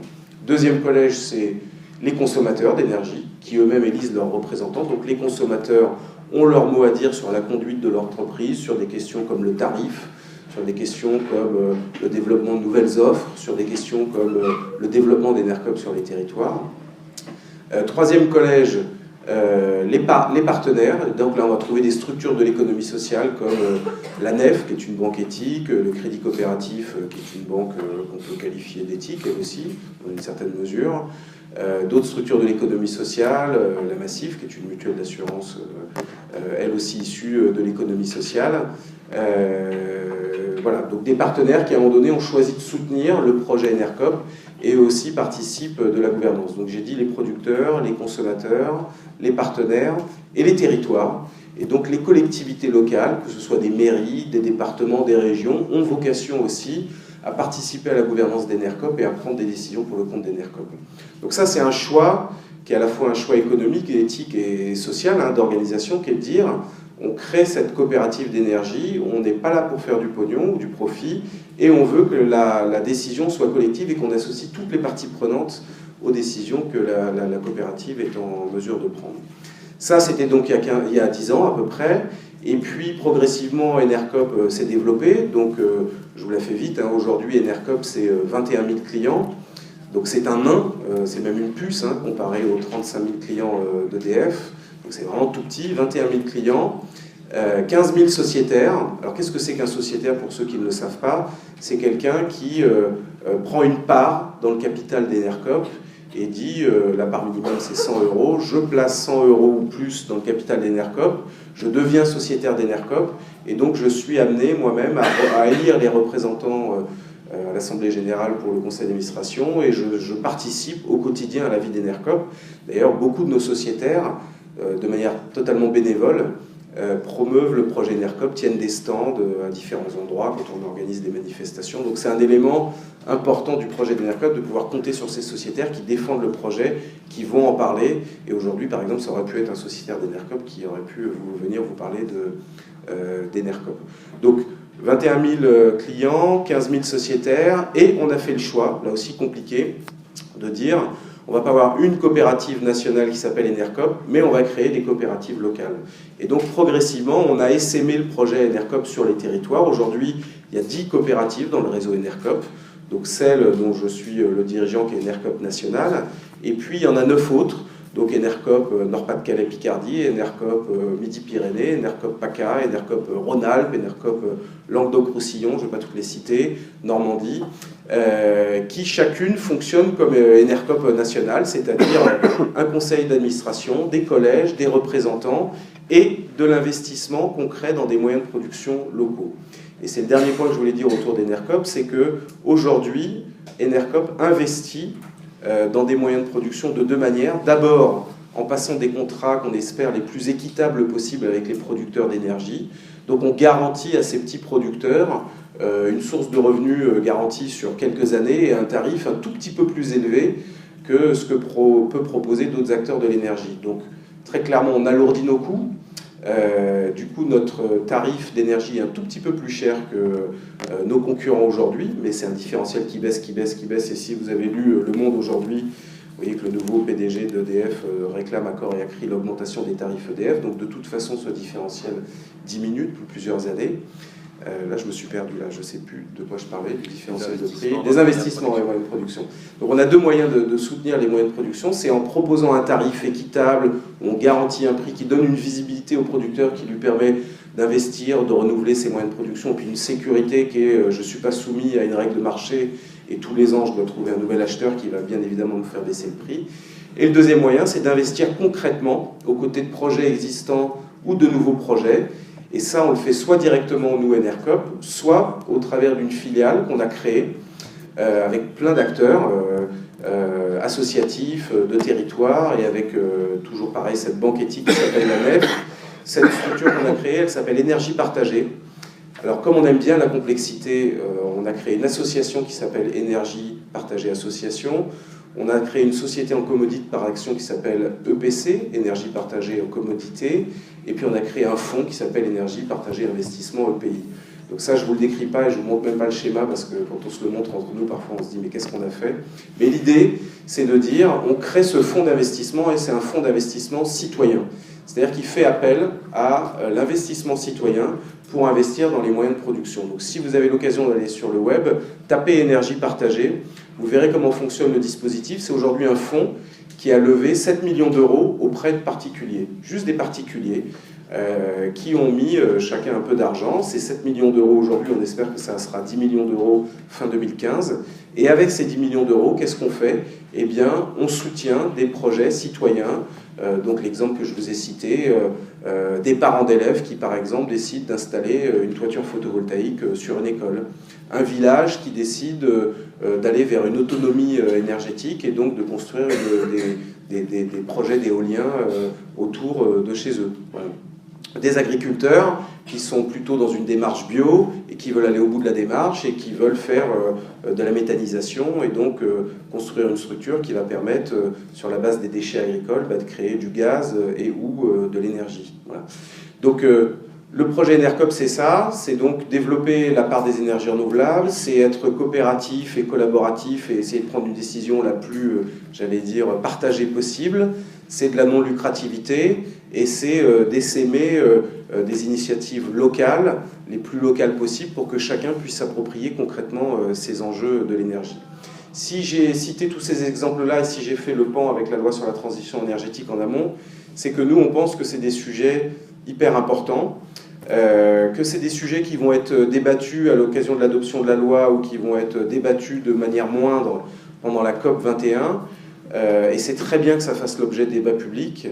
Deuxième collège, c'est les consommateurs d'énergie qui eux-mêmes élisent leurs représentants. Donc les consommateurs ont leur mot à dire sur la conduite de leur entreprise, sur des questions comme le tarif, sur des questions comme le développement de nouvelles offres, sur des questions comme le développement d'Enercop sur les territoires. Troisième collège, les partenaires. Donc là, on va trouver des structures de l'économie sociale comme la NEF, qui est une banque éthique, le Crédit Coopératif, qui est une banque qu'on peut qualifier d'éthique, elle aussi, dans une certaine mesure. D'autres structures de l'économie sociale, la Massif, qui est une mutuelle d'assurance, elle aussi issue de l'économie sociale. Voilà, donc des partenaires qui, à un moment donné, ont choisi de soutenir le projet Enercop et aussi participent de la gouvernance. Donc j'ai dit les producteurs, les consommateurs, les partenaires et les territoires. Et donc les collectivités locales, que ce soit des mairies, des départements, des régions, ont vocation aussi à participer à la gouvernance d'Enercop et à prendre des décisions pour le compte d'Enercop. Donc ça, c'est un choix qui est à la fois un choix économique, et éthique et social d'organisation, qui est de dire on crée cette coopérative d'énergie, on n'est pas là pour faire du pognon ou du profit, et on veut que la décision soit collective et qu'on associe toutes les parties prenantes aux décisions que la coopérative est en mesure de prendre. Ça, c'était donc il y a 10 ans à peu près, et puis progressivement Enercop s'est développé, donc je vous la fais vite, aujourd'hui Enercop c'est 21 000 clients, donc c'est un nain, c'est même une puce comparé aux 35 000 clients d'EDF. Donc c'est vraiment tout petit, 21 000 clients, 15 000 sociétaires. Alors qu'est-ce que c'est qu'un sociétaire pour ceux qui ne le savent pas? C'est quelqu'un qui prend une part dans le capital d'Enercop et dit la part minimum c'est 100 €, je place 100 € ou plus dans le capital d'Enercop, je deviens sociétaire d'Enercop et donc je suis amené moi-même à élire les représentants à l'Assemblée Générale pour le conseil d'administration et je participe au quotidien à la vie d'Enercop. D'ailleurs, beaucoup de nos sociétaires, de manière totalement bénévole, promeuvent le projet Enercop, tiennent des stands à différents endroits quand on organise des manifestations. Donc c'est un élément important du projet d'Enercop de pouvoir compter sur ces sociétaires qui défendent le projet, qui vont en parler. Et aujourd'hui, par exemple, ça aurait pu être un sociétaire d'Enercop qui aurait pu venir vous parler d'Enercop. Donc 21 000 clients, 15 000 sociétaires, et on a fait le choix, là aussi compliqué, de dire on va pas avoir une coopérative nationale qui s'appelle Enercop, mais on va créer des coopératives locales. Et donc progressivement, on a essaimé le projet Enercop sur les territoires. Aujourd'hui, il y a 10 coopératives dans le réseau Enercop, donc celle dont je suis le dirigeant qui est Enercop National, et puis il y en a 9 autres, donc Enercop Nord-Pas-de-Calais-Picardie, Enercop Midi-Pyrénées, Enercop PACA, Enercop Rhône-Alpes, Enercop Languedoc-Roussillon, je ne vais pas toutes les citer, Normandie, qui chacune fonctionne comme Enercop national, c'est-à-dire un conseil d'administration, des collèges, des représentants et de l'investissement concret dans des moyens de production locaux. Et c'est le dernier point que je voulais dire autour d'Enercop, c'est qu'aujourd'hui, Enercop investit dans des moyens de production de deux manières. D'abord, en passant des contrats qu'on espère les plus équitables possibles avec les producteurs d'énergie. Donc on garantit à ces petits producteurs une source de revenus garantie sur quelques années et un tarif un tout petit peu plus élevé que ce que peut proposer d'autres acteurs de l'énergie. Donc très clairement, on alourdit nos coûts. Du coup, notre tarif d'énergie est un tout petit peu plus cher que nos concurrents aujourd'hui, mais c'est un différentiel qui baisse, qui baisse, qui baisse. Et si vous avez lu Le Monde aujourd'hui, vous voyez que le nouveau PDG d'EDF réclame à corps et à cri l'augmentation des tarifs EDF. Donc de toute façon, ce différentiel diminue depuis plusieurs années. Là, je me suis perdu, là, je ne sais plus de quoi je parlais, du différentiel de prix. Des investissements dans les moyens de production. Donc on a deux moyens de soutenir les moyens de production. C'est en proposant un tarif équitable, où on garantit un prix qui donne une visibilité au producteur qui lui permet d'investir, de renouveler ses moyens de production, et puis une sécurité qui est je ne suis pas soumis à une règle de marché, et tous les ans je dois trouver un nouvel acheteur qui va bien évidemment me faire baisser le prix. Et le deuxième moyen, c'est d'investir concrètement aux côtés de projets existants ou de nouveaux projets. Et ça, on le fait soit directement, nous, Enercop, soit au travers d'une filiale qu'on a créée avec plein d'acteurs associatifs, de territoire, et avec, toujours pareil, cette banque éthique qui s'appelle la NEF. Cette structure qu'on a créée, elle s'appelle Énergie Partagée. Alors, comme on aime bien la complexité, on a créé une association qui s'appelle Énergie Partagée Association. On a créé une société en commodité par action qui s'appelle EPC, Énergie Partagée en Commodité. Et puis on a créé un fonds qui s'appelle Énergie Partagée Investissement EPI. Donc ça, je ne vous le décris pas et je ne vous montre même pas le schéma parce que quand on se le montre entre nous, parfois on se dit mais qu'est-ce qu'on a fait? Mais l'idée, c'est de dire on crée ce fonds d'investissement et c'est un fonds d'investissement citoyen. C'est-à-dire qu'il fait appel à l'investissement citoyen pour investir dans les moyens de production. Donc si vous avez l'occasion d'aller sur le web, tapez Énergie Partagée, vous verrez comment fonctionne le dispositif. C'est aujourd'hui un fonds qui a levé 7 millions d'euros auprès de particuliers, juste des particuliers, qui ont mis chacun un peu d'argent. Ces 7 millions d'euros aujourd'hui, on espère que ça sera 10 millions d'euros fin 2015. Et avec ces 10 millions d'euros, qu'est-ce qu'on fait? Eh bien, on soutient des projets citoyens. Donc l'exemple que je vous ai cité, des parents d'élèves qui, par exemple, décident d'installer une toiture photovoltaïque sur une école. Un village qui décide d'aller vers une autonomie énergétique et donc de construire des projets d'éolien autour de chez eux. Voilà. Des agriculteurs qui sont plutôt dans une démarche bio et qui veulent aller au bout de la démarche et qui veulent faire de la méthanisation et donc construire une structure qui va permettre, sur la base des déchets agricoles, de créer du gaz et ou de l'énergie. Voilà. Donc le projet Enercop, c'est ça, c'est donc développer la part des énergies renouvelables, c'est être coopératif et collaboratif et essayer de prendre une décision la plus, j'allais dire, partagée possible. C'est de la non-lucrativité et c'est d'essaimer des initiatives locales, les plus locales possibles, pour que chacun puisse s'approprier concrètement ces enjeux de l'énergie. Si j'ai cité tous ces exemples-là et si j'ai fait le pan avec la loi sur la transition énergétique en amont, c'est que nous, on pense que c'est des sujets hyper importants, que c'est des sujets qui vont être débattus à l'occasion de l'adoption de la loi ou qui vont être débattus de manière moindre pendant la COP 21. Et c'est très bien que ça fasse l'objet de débats publics.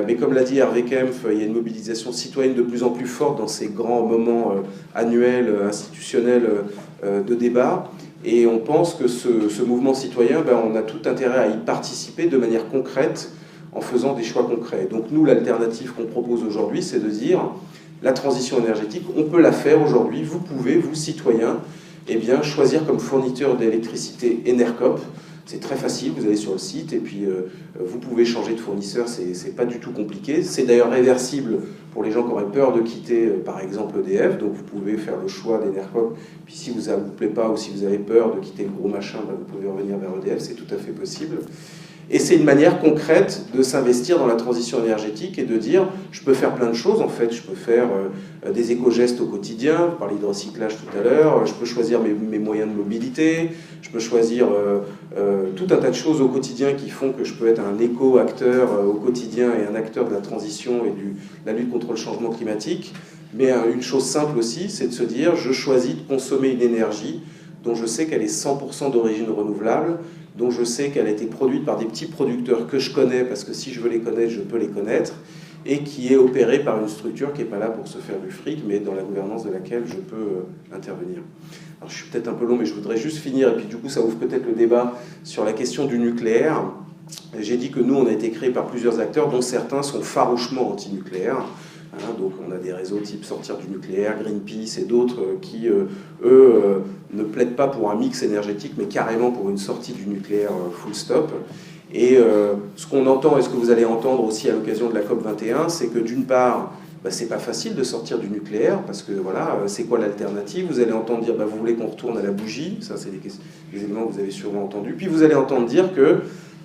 Mais comme l'a dit Hervé Kempf, il y a une mobilisation citoyenne de plus en plus forte dans ces grands moments annuels, institutionnels de débat. Et on pense que ce mouvement citoyen, on a tout intérêt à y participer de manière concrète en faisant des choix concrets. Donc nous, l'alternative qu'on propose aujourd'hui, c'est de dire la transition énergétique, on peut la faire aujourd'hui. Vous pouvez, vous citoyens, choisir comme fournisseur d'électricité Enercop. C'est très facile, vous allez sur le site et puis vous pouvez changer de fournisseur, c'est pas du tout compliqué. C'est d'ailleurs réversible pour les gens qui auraient peur de quitter par exemple EDF, donc vous pouvez faire le choix d'Enercop, puis si ça ne vous plaît pas ou si vous avez peur de quitter le gros machin, ben vous pouvez revenir vers EDF, c'est tout à fait possible. Et c'est une manière concrète de s'investir dans la transition énergétique et de dire, je peux faire plein de choses en fait, je peux faire des éco-gestes au quotidien, vous parliez de recyclage tout à l'heure, je peux choisir mes moyens de mobilité, je peux choisir tout un tas de choses au quotidien qui font que je peux être un éco-acteur au quotidien et un acteur de la transition et de la lutte contre le changement climatique. Mais une chose simple aussi, c'est de se dire, je choisis de consommer une énergie dont je sais qu'elle est 100% d'origine renouvelable, dont je sais qu'elle a été produite par des petits producteurs que je connais, parce que si je veux les connaître, je peux les connaître, et qui est opérée par une structure qui n'est pas là pour se faire du fric, mais dans la gouvernance de laquelle je peux intervenir. Alors je suis peut-être un peu long, mais je voudrais juste finir, et puis du coup ça ouvre peut-être le débat sur la question du nucléaire. J'ai dit que nous, on a été créés par plusieurs acteurs, dont certains sont farouchement anti-nucléaires. Donc on a des réseaux type Sortir du nucléaire, Greenpeace et d'autres qui, eux, ne plaident pas pour un mix énergétique, mais carrément pour une sortie du nucléaire full stop. Et ce qu'on entend, et ce que vous allez entendre aussi à l'occasion de la COP21, c'est que d'une part, c'est pas facile de sortir du nucléaire, parce que voilà, c'est quoi l'alternative? Vous allez entendre dire, vous voulez qu'on retourne à la bougie, ça c'est des éléments que vous avez sûrement entendus. Puis vous allez entendre dire que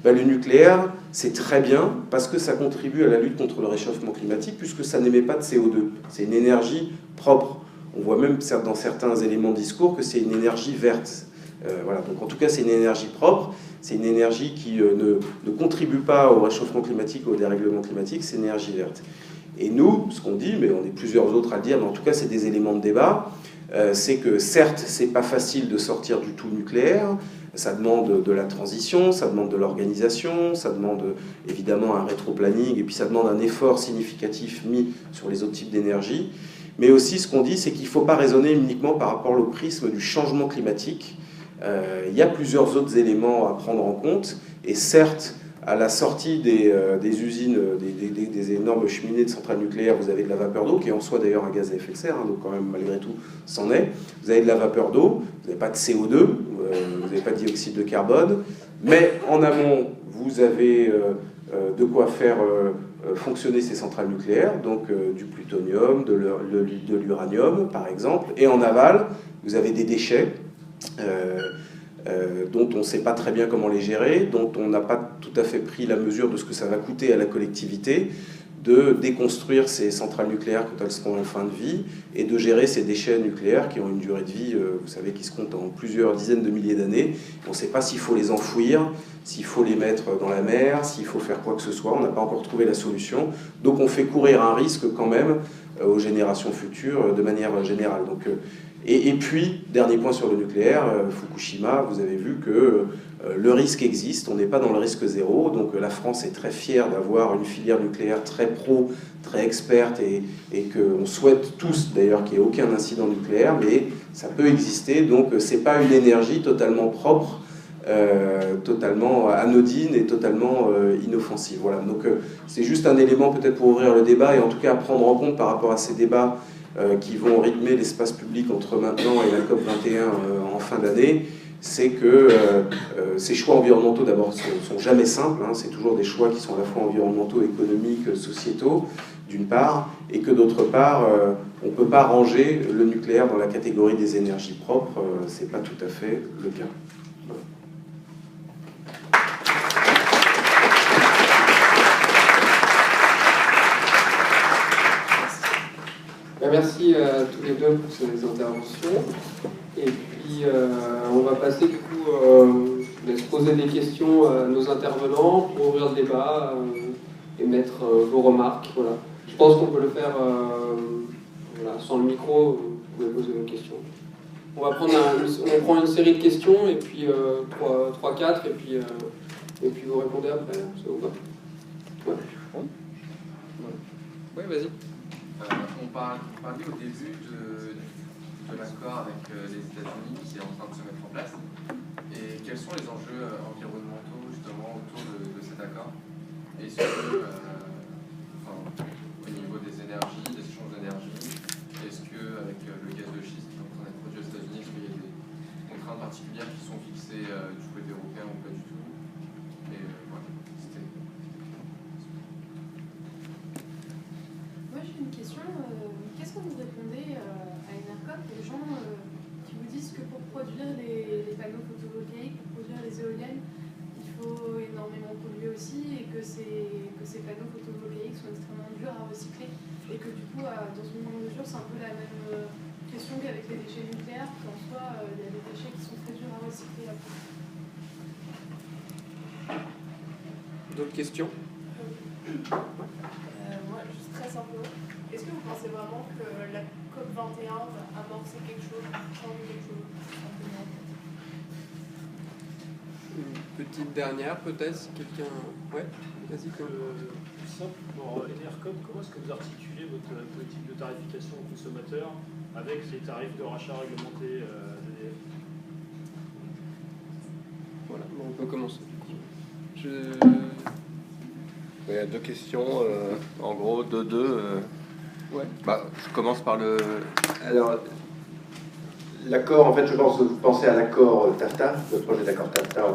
le nucléaire, c'est très bien parce que ça contribue à la lutte contre le réchauffement climatique puisque ça n'émet pas de CO2. C'est une énergie propre. On voit même dans certains éléments de discours que c'est une énergie verte. Voilà. Donc en tout cas, c'est une énergie propre. C'est une énergie qui ne contribue pas au réchauffement climatique ou au dérèglement climatique. C'est une énergie verte. Et nous, ce qu'on dit, mais on est plusieurs autres à le dire, mais en tout cas, c'est des éléments de débat, c'est que certes, c'est pas facile de sortir du tout nucléaire. Ça demande de la transition, ça demande de l'organisation, ça demande évidemment un rétro-planning, et puis ça demande un effort significatif mis sur les autres types d'énergie. Mais aussi, ce qu'on dit, c'est qu'il ne faut pas raisonner uniquement par rapport au prisme du changement climatique. Il y a plusieurs autres éléments à prendre en compte, et certes, à la sortie des usines, des énormes cheminées de centrales nucléaires, vous avez de la vapeur d'eau, qui est en soi d'ailleurs un gaz à effet de serre, donc quand même malgré tout, c'en est. Vous avez de la vapeur d'eau, vous n'avez pas de CO2, vous n'avez pas de dioxyde de carbone, mais en amont, vous avez de quoi faire fonctionner ces centrales nucléaires, donc du plutonium, de l'uranium par exemple, et en aval, vous avez des déchets dont on ne sait pas très bien comment les gérer, dont on n'a pas tout à fait pris la mesure de ce que ça va coûter à la collectivité, de déconstruire ces centrales nucléaires quand elles seront en fin de vie et de gérer ces déchets nucléaires qui ont une durée de vie, vous savez, qui se compte en plusieurs dizaines de milliers d'années. On ne sait pas s'il faut les enfouir, s'il faut les mettre dans la mer, s'il faut faire quoi que ce soit. On n'a pas encore trouvé la solution. Donc on fait courir un risque quand même aux générations futures de manière générale. Donc, et puis, dernier point sur le nucléaire, Fukushima, vous avez vu que le risque existe, on n'est pas dans le risque zéro, donc la France est très fière d'avoir une filière nucléaire très pro, très experte, et qu'on souhaite tous d'ailleurs qu'il n'y ait aucun incident nucléaire, mais ça peut exister, donc ce n'est pas une énergie totalement propre, totalement anodine et totalement inoffensive. Voilà. Donc c'est juste un élément peut-être pour ouvrir le débat, et en tout cas à prendre en compte par rapport à ces débats qui vont rythmer l'espace public entre maintenant et la COP21 en fin d'année, c'est que ces choix environnementaux d'abord sont jamais simples, hein, c'est toujours des choix qui sont à la fois environnementaux, économiques, sociétaux, d'une part, et que d'autre part, on ne peut pas ranger le nucléaire dans la catégorie des énergies propres, c'est pas tout à fait le cas. Voilà. Merci à tous les deux pour ces interventions. Et puis, on va passer du coup, je laisse poser des questions à nos intervenants pour ouvrir le débat et mettre vos remarques. Voilà. Je pense qu'on peut le faire voilà, sans le micro, vous pouvez poser vos questions. On va prendre on prend une série de questions, et puis 3-4, et puis vous répondez après, ça vous va? Ouais. Oui, vas-y. On parlait au début de l'accord avec les États-Unis qui est en train de se mettre en place. Et quels sont les enjeux environnementaux justement autour de cet accord? Est-ce que, au niveau des énergies, des échanges d'énergie, est-ce qu'avec le gaz de schiste qui est en train d'être produit aux États-Unis, est-ce qu'il y a des contraintes particulières qui sont fixées du côté européen ou pas du tout? j'ai une question. Qu'est-ce que vous répondez à une ARCOP, les gens qui vous disent que pour produire les panneaux photovoltaïques, pour produire les éoliennes, il faut énormément polluer aussi et que ces panneaux photovoltaïques sont extrêmement durs à recycler et que du coup, dans une grande mesure, c'est un peu la même question qu'avec les déchets nucléaires, qu'en soi, il y a des déchets qui sont très durs à recycler après. D'autres questions? Moi, juste très simplement, est-ce que vous pensez vraiment que la COP21 va amorcer quelque chose, changer quelque chose simplement? Une petite dernière, peut-être, si quelqu'un... Ouais, vas-y. Simple, pour EnerCop, comment est-ce que vous articulez votre politique de tarification aux consommateurs avec les tarifs de rachat réglementés d'EDF? Voilà, on peut commencer. Il y a deux questions, en gros, deux. Ouais. Je commence par le... Alors, l'accord, en fait, je pense que vous pensez à l'accord TAFTA, le projet d'accord TAFTA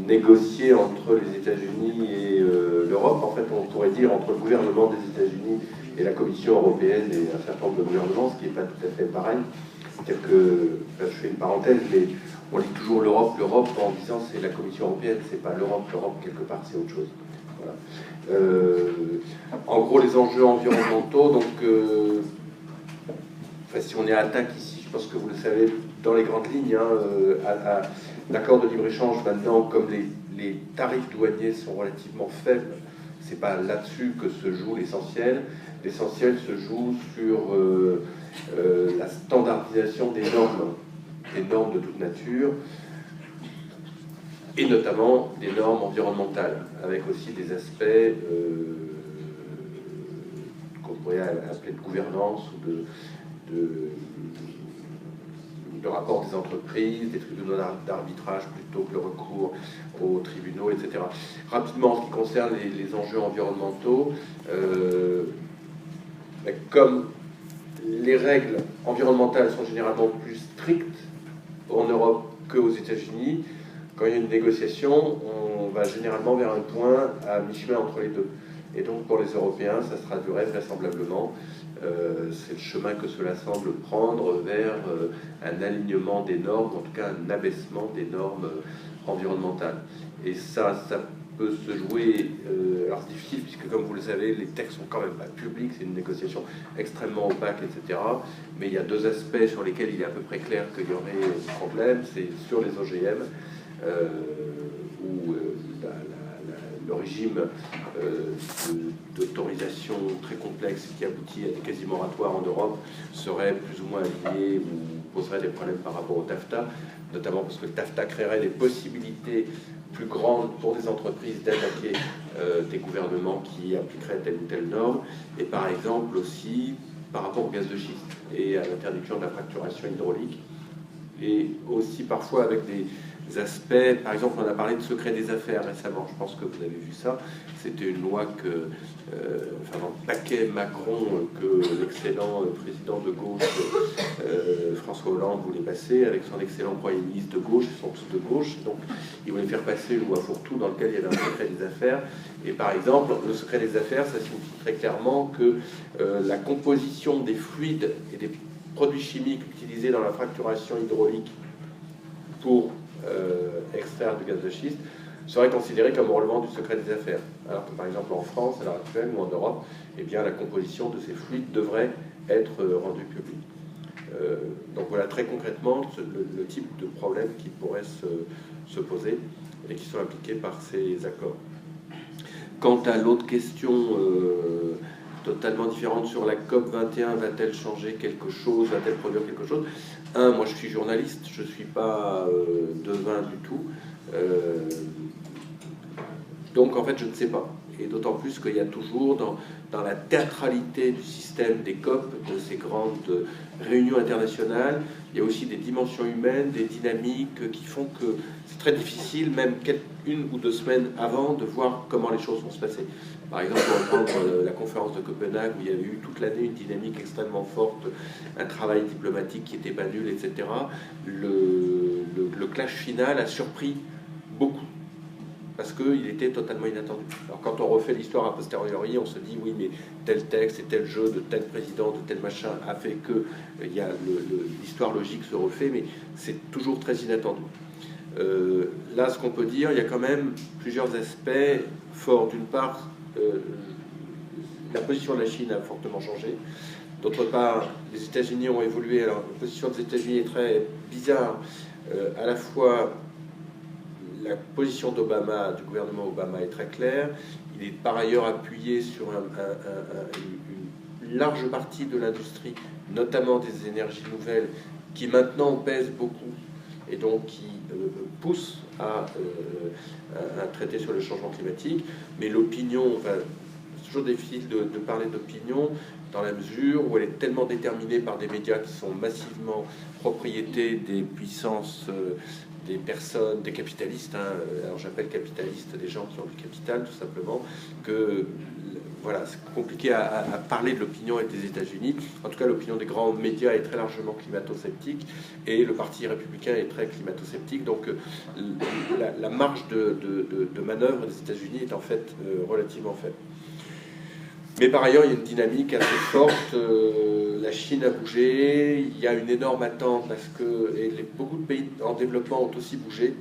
négocié entre les États-Unis et l'Europe. En fait, on pourrait dire entre le gouvernement des États-Unis et la Commission européenne et un certain nombre de gouvernements, ce qui n'est pas tout à fait pareil. C'est-à-dire que, je fais une parenthèse, mais on lit toujours l'Europe en disant c'est la Commission européenne, c'est pas l'Europe, quelque part c'est autre chose. Voilà. En gros, les enjeux environnementaux, donc, si on est à attaque ici, je pense que vous le savez, dans les grandes lignes, l'accord de libre-échange maintenant, comme les tarifs douaniers sont relativement faibles, c'est pas là-dessus que se joue l'essentiel. L'essentiel se joue sur la standardisation des normes de toute nature, et notamment des normes environnementales, avec aussi des aspects qu'on pourrait appeler de gouvernance ou de rapport des entreprises, des tribunaux d'arbitrage plutôt que le recours aux tribunaux, etc. Rapidement, en ce qui concerne les enjeux environnementaux, comme les règles environnementales sont généralement plus strictes en Europe qu'aux États-Unis, quand il y a une négociation, on va généralement vers un point à mi-chemin entre les deux. Et donc pour les Européens, ça se traduirait vraisemblablement, c'est le chemin que cela semble prendre vers un alignement des normes, en tout cas un abaissement des normes environnementales. Et ça peut se jouer, alors c'est difficile puisque comme vous le savez, les textes sont quand même pas publics, c'est une négociation extrêmement opaque, etc. Mais il y a deux aspects sur lesquels il est à peu près clair qu'il y aurait des problèmes, c'est sur les OGM, où le régime d'autorisation très complexe qui aboutit à des quasi-moratoires en Europe serait plus ou moins aligné ou poserait des problèmes par rapport au TAFTA, notamment parce que le TAFTA créerait des possibilités plus grandes pour des entreprises d'attaquer des gouvernements qui appliqueraient telle ou telle norme, et par exemple aussi par rapport au gaz de schiste et à l'interdiction de la fracturation hydraulique, et aussi parfois avec des aspects, par exemple on a parlé de secret des affaires récemment, je pense que vous avez vu ça, c'était une loi que, dans le paquet Macron que l'excellent président de gauche François Hollande voulait passer avec son excellent Premier ministre de gauche et son tous de gauche, donc il voulait faire passer une loi fourre-tout dans laquelle il y avait un secret des affaires, et par exemple le secret des affaires ça signifie très clairement que la composition des fluides et des produits chimiques utilisés dans la fracturation hydraulique pour extraire du gaz de schiste serait considéré comme relevant du secret des affaires. Alors que par exemple en France, à l'heure actuelle, ou en Europe, eh bien, la composition de ces fluides devrait être rendue publique. Donc voilà très concrètement le type de problème qui pourrait se poser et qui sont impliqués par ces accords. Quant à l'autre question totalement différente sur la COP21, va-t-elle changer quelque chose, va-t-elle produire quelque chose? Moi je suis journaliste, je ne suis pas devin du tout. Donc en fait je ne sais pas. Et d'autant plus qu'il y a toujours dans la théâtralité du système des COP, de ces grandes réunions internationales, il y a aussi des dimensions humaines, des dynamiques qui font que c'est très difficile, même une ou deux semaines avant, de voir comment les choses vont se passer. Par exemple, on va prendre la conférence de Copenhague, où il y avait eu toute l'année une dynamique extrêmement forte, un travail diplomatique qui n'était pas nul, etc. Le clash final a surpris beaucoup. parce qu'il était totalement inattendu. Alors quand on refait l'histoire a posteriori, on se dit oui, mais tel texte et tel jeu de tel président, de tel machin a fait que l'histoire logique se refait, mais c'est toujours très inattendu. Là, ce qu'on peut dire, il y a quand même plusieurs aspects forts. D'une part, la position de la Chine a fortement changé. D'autre part, les États-Unis ont évolué. Alors, la position des États-Unis est très bizarre. À la fois, la position d'Obama, du gouvernement Obama, est très claire. Il est par ailleurs appuyé sur une large partie de l'industrie, notamment des énergies nouvelles, qui maintenant pèsent beaucoup et donc qui pousse à traiter sur le changement climatique. Mais l'opinion, enfin, c'est toujours difficile de parler d'opinion dans la mesure où elle est tellement déterminée par des médias qui sont massivement propriété des puissances, des personnes, des capitalistes. Alors j'appelle capitalistes des gens qui ont du capital, tout simplement, que voilà, c'est compliqué à parler de l'opinion des États-Unis. En tout cas, l'opinion des grands médias est très largement climato-sceptique et le Parti républicain est très climato-sceptique. Donc, la marge de manœuvre des États-Unis est en fait relativement faible. Mais par ailleurs, il y a une dynamique assez forte. La Chine a bougé. Il y a une énorme attente parce que beaucoup de pays en développement ont aussi bougé.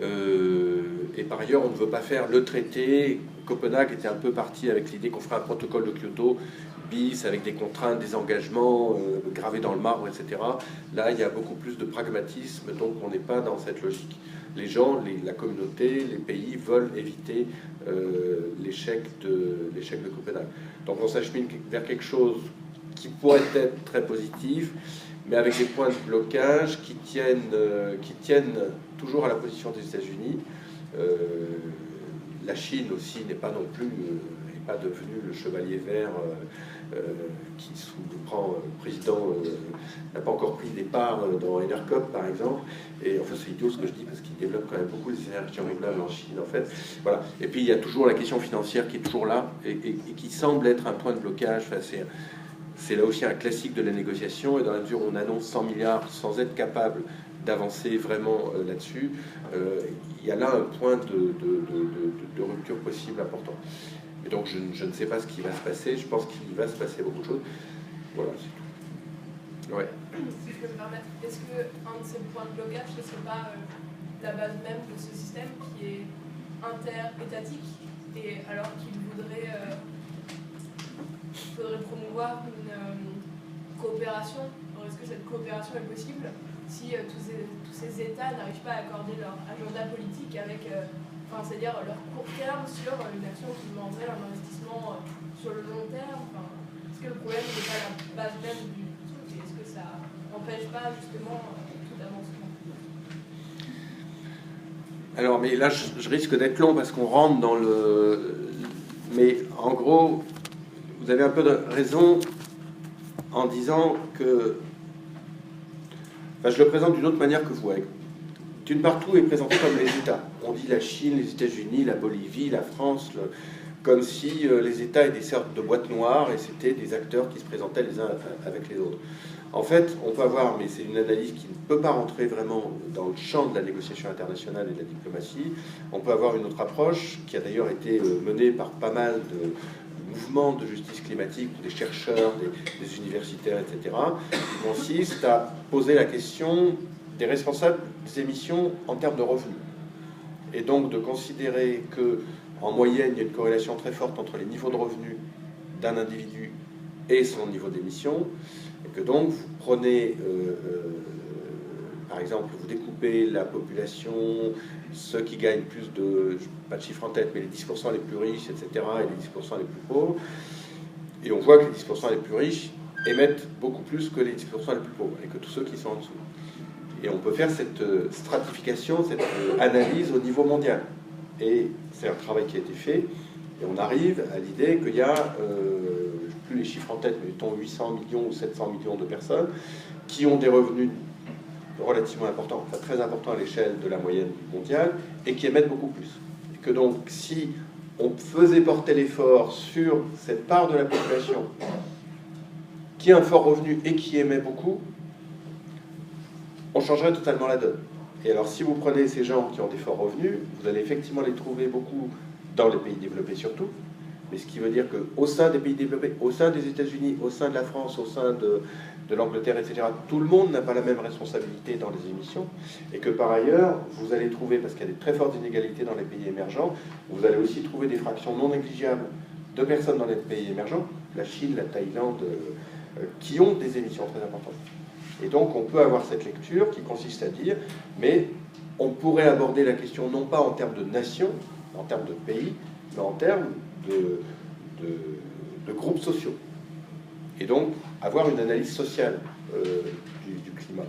Et par ailleurs, on ne veut pas faire le traité. Copenhague était un peu parti avec l'idée qu'on ferait un protocole de Kyoto bis avec des contraintes, des engagements gravés dans le marbre, etc. Là, il y a beaucoup plus de pragmatisme, donc on n'est pas dans cette logique. Les gens, la communauté, les pays veulent éviter l'échec de Copenhague. Donc on s'achemine vers quelque chose qui pourrait être très positif, mais avec des points de blocage qui tiennent toujours à la position des États-Unis. La Chine aussi n'est pas non plus, n'est pas devenue le chevalier vert qui, sous le président, n'a pas encore pris des parts dans Enercop, par exemple. Et enfin, c'est idiot ce que je dis parce qu'il développe quand même beaucoup les énergies renouvelables en Chine, en fait. Voilà. Et puis il y a toujours la question financière qui est toujours là et qui semble être un point de blocage. Enfin, c'est là aussi un classique de la négociation, et dans la mesure où on annonce 100 milliards sans être capable d'avancer vraiment là-dessus, il y a là un point de rupture possible important. Et donc je ne sais pas ce qui va se passer, je pense qu'il va se passer beaucoup de choses. Voilà, c'est tout. Ouais. Si je peux me permettre, est-ce qu'un de ces points de blocage, ce ne serait pas la base même de ce système qui est interétatique, et alors qu'il faudrait promouvoir une coopération? Alors est-ce que cette coopération est possible si tous ces États n'arrivent pas à accorder leur agenda politique avec, c'est-à-dire leur court terme sur une action qui demanderait un investissement sur le long terme? Est-ce que le problème n'est pas la base même du truc, et est-ce que ça n'empêche pas justement tout avancement? Alors, mais là, je risque d'être long parce qu'on rentre dans le... Mais en gros, vous avez un peu de raison en disant que... Enfin, je le présente d'une autre manière que vous. D'une part, tout est présenté comme les États. On dit la Chine, les États-Unis, la Bolivie, la France, comme si les États étaient des sortes de boîtes noires et c'était des acteurs qui se présentaient les uns avec les autres. En fait, on peut avoir, mais c'est une analyse qui ne peut pas rentrer vraiment dans le champ de la négociation internationale et de la diplomatie, on peut avoir une autre approche qui a d'ailleurs été menée par pas mal de mouvements de justice climatique, des chercheurs, des universitaires, etc., qui consiste à poser la question des responsables des émissions en termes de revenus. Et donc de considérer que en moyenne, il y a une corrélation très forte entre les niveaux de revenus d'un individu et son niveau d'émission, et que donc vous prenez, par exemple, vous découpez la population, ceux qui gagnent plus de, pas de chiffre en tête, mais les 10% les plus riches, etc., et les 10% les plus pauvres, et on voit que les 10% les plus riches émettent beaucoup plus que les 10% les plus pauvres, et que tous ceux qui sont en dessous. Et on peut faire cette stratification, cette analyse au niveau mondial. Et c'est un travail qui a été fait, et on arrive à l'idée qu'il y a, plus les chiffres en tête, mais mettons 800 millions ou 700 millions de personnes qui ont des revenus relativement importants, enfin très importants à l'échelle de la moyenne mondiale, et qui émettent beaucoup plus. Et que donc, si on faisait porter l'effort sur cette part de la population qui a un fort revenu et qui émet beaucoup, on changerait totalement la donne. Et alors, si vous prenez ces gens qui ont des forts revenus, vous allez effectivement les trouver beaucoup dans les pays développés surtout, mais ce qui veut dire qu'au sein des pays développés, au sein des États-Unis, au sein de la France, au sein de l'Angleterre, etc., tout le monde n'a pas la même responsabilité dans les émissions, et que par ailleurs, vous allez trouver, parce qu'il y a des très fortes inégalités dans les pays émergents, vous allez aussi trouver des fractions non négligeables de personnes dans les pays émergents, la Chine, la Thaïlande, qui ont des émissions très importantes. Et donc on peut avoir cette lecture qui consiste à dire, mais on pourrait aborder la question non pas en termes de nation, en termes de pays, mais en termes de groupes sociaux. Et donc avoir une analyse sociale du climat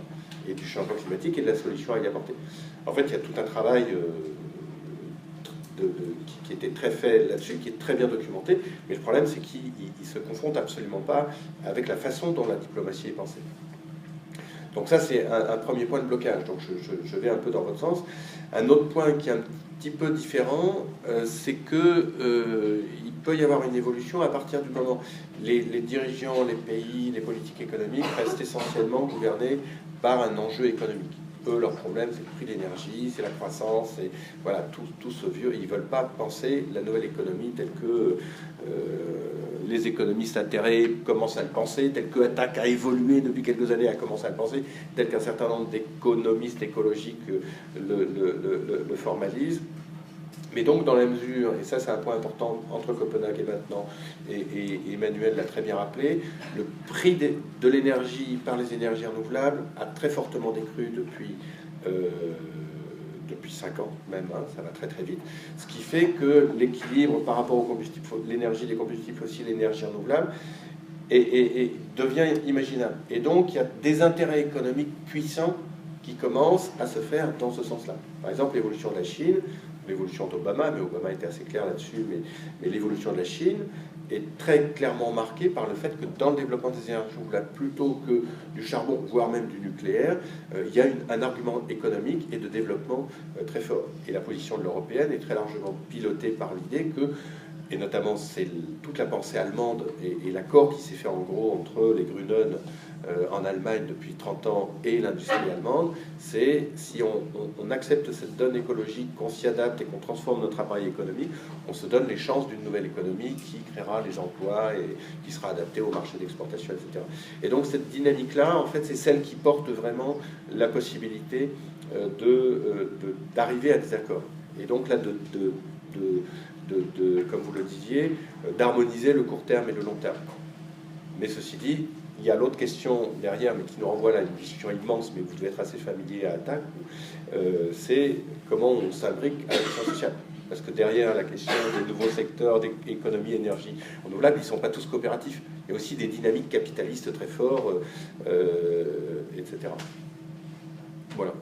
et du changement climatique et de la solution à y apporter. En fait, il y a tout un travail qui était très fait là-dessus, qui est très bien documenté, mais le problème c'est qu'il ne se confronte absolument pas avec la façon dont la diplomatie est pensée. Donc ça, c'est un premier point de blocage. Donc je vais un peu dans votre sens. Un autre point qui est un petit peu différent, c'est qu'il peut y avoir une évolution à partir du moment où les dirigeants, les pays, les politiques économiques restent essentiellement gouvernés par un enjeu économique. Eux, leur problème, c'est le prix de l'énergie, c'est la croissance, et voilà, tout ce vieux. Ils ne veulent pas penser la nouvelle économie telle que les économistes atterrés commencent à le penser, telle que Attac a évolué depuis quelques années, a commencé à le penser, tel qu'un certain nombre d'économistes écologiques le formalisent. Mais donc, dans la mesure, et ça c'est un point important entre Copenhague et maintenant, et Emmanuel l'a très bien rappelé, le prix de l'énergie par les énergies renouvelables a très fortement décru depuis 5 ans même, hein, ça va très très vite, ce qui fait que l'équilibre par rapport au combustible, l'énergie des combustibles fossiles, l'énergie renouvelable, devient imaginable. Et donc, il y a des intérêts économiques puissants qui commencent à se faire dans ce sens-là. Par exemple, l'évolution de la Chine, l'évolution d'Obama, mais Obama était assez clair là-dessus, mais l'évolution de la Chine est très clairement marquée par le fait que dans le développement des énergies renouvelables, plutôt que du charbon, voire même du nucléaire, il y a un argument économique et de développement très fort. Et la position de l'européenne est très largement pilotée par l'idée que, et notamment c'est toute la pensée allemande et l'accord qui s'est fait en gros entre les Grünen en Allemagne depuis 30 ans et l'industrie allemande, c'est si on accepte cette donne écologique, qu'on s'y adapte et qu'on transforme notre appareil économique, on se donne les chances d'une nouvelle économie qui créera les emplois et qui sera adaptée au marché d'exportation, etc. Et donc cette dynamique-là, en fait, c'est celle qui porte vraiment la possibilité d'arriver à des accords. Et donc là, comme vous le disiez, d'harmoniser le court terme et le long terme. Mais ceci dit, il y a l'autre question derrière, mais qui nous renvoie à une discussion immense, mais vous devez être assez familier à Attac, c'est comment on s'imbrique à la question sociale. Parce que derrière la question des nouveaux secteurs d'économie, énergie renouvelable, ils ne sont pas tous coopératifs. Il y a aussi des dynamiques capitalistes très forts, etc. Voilà.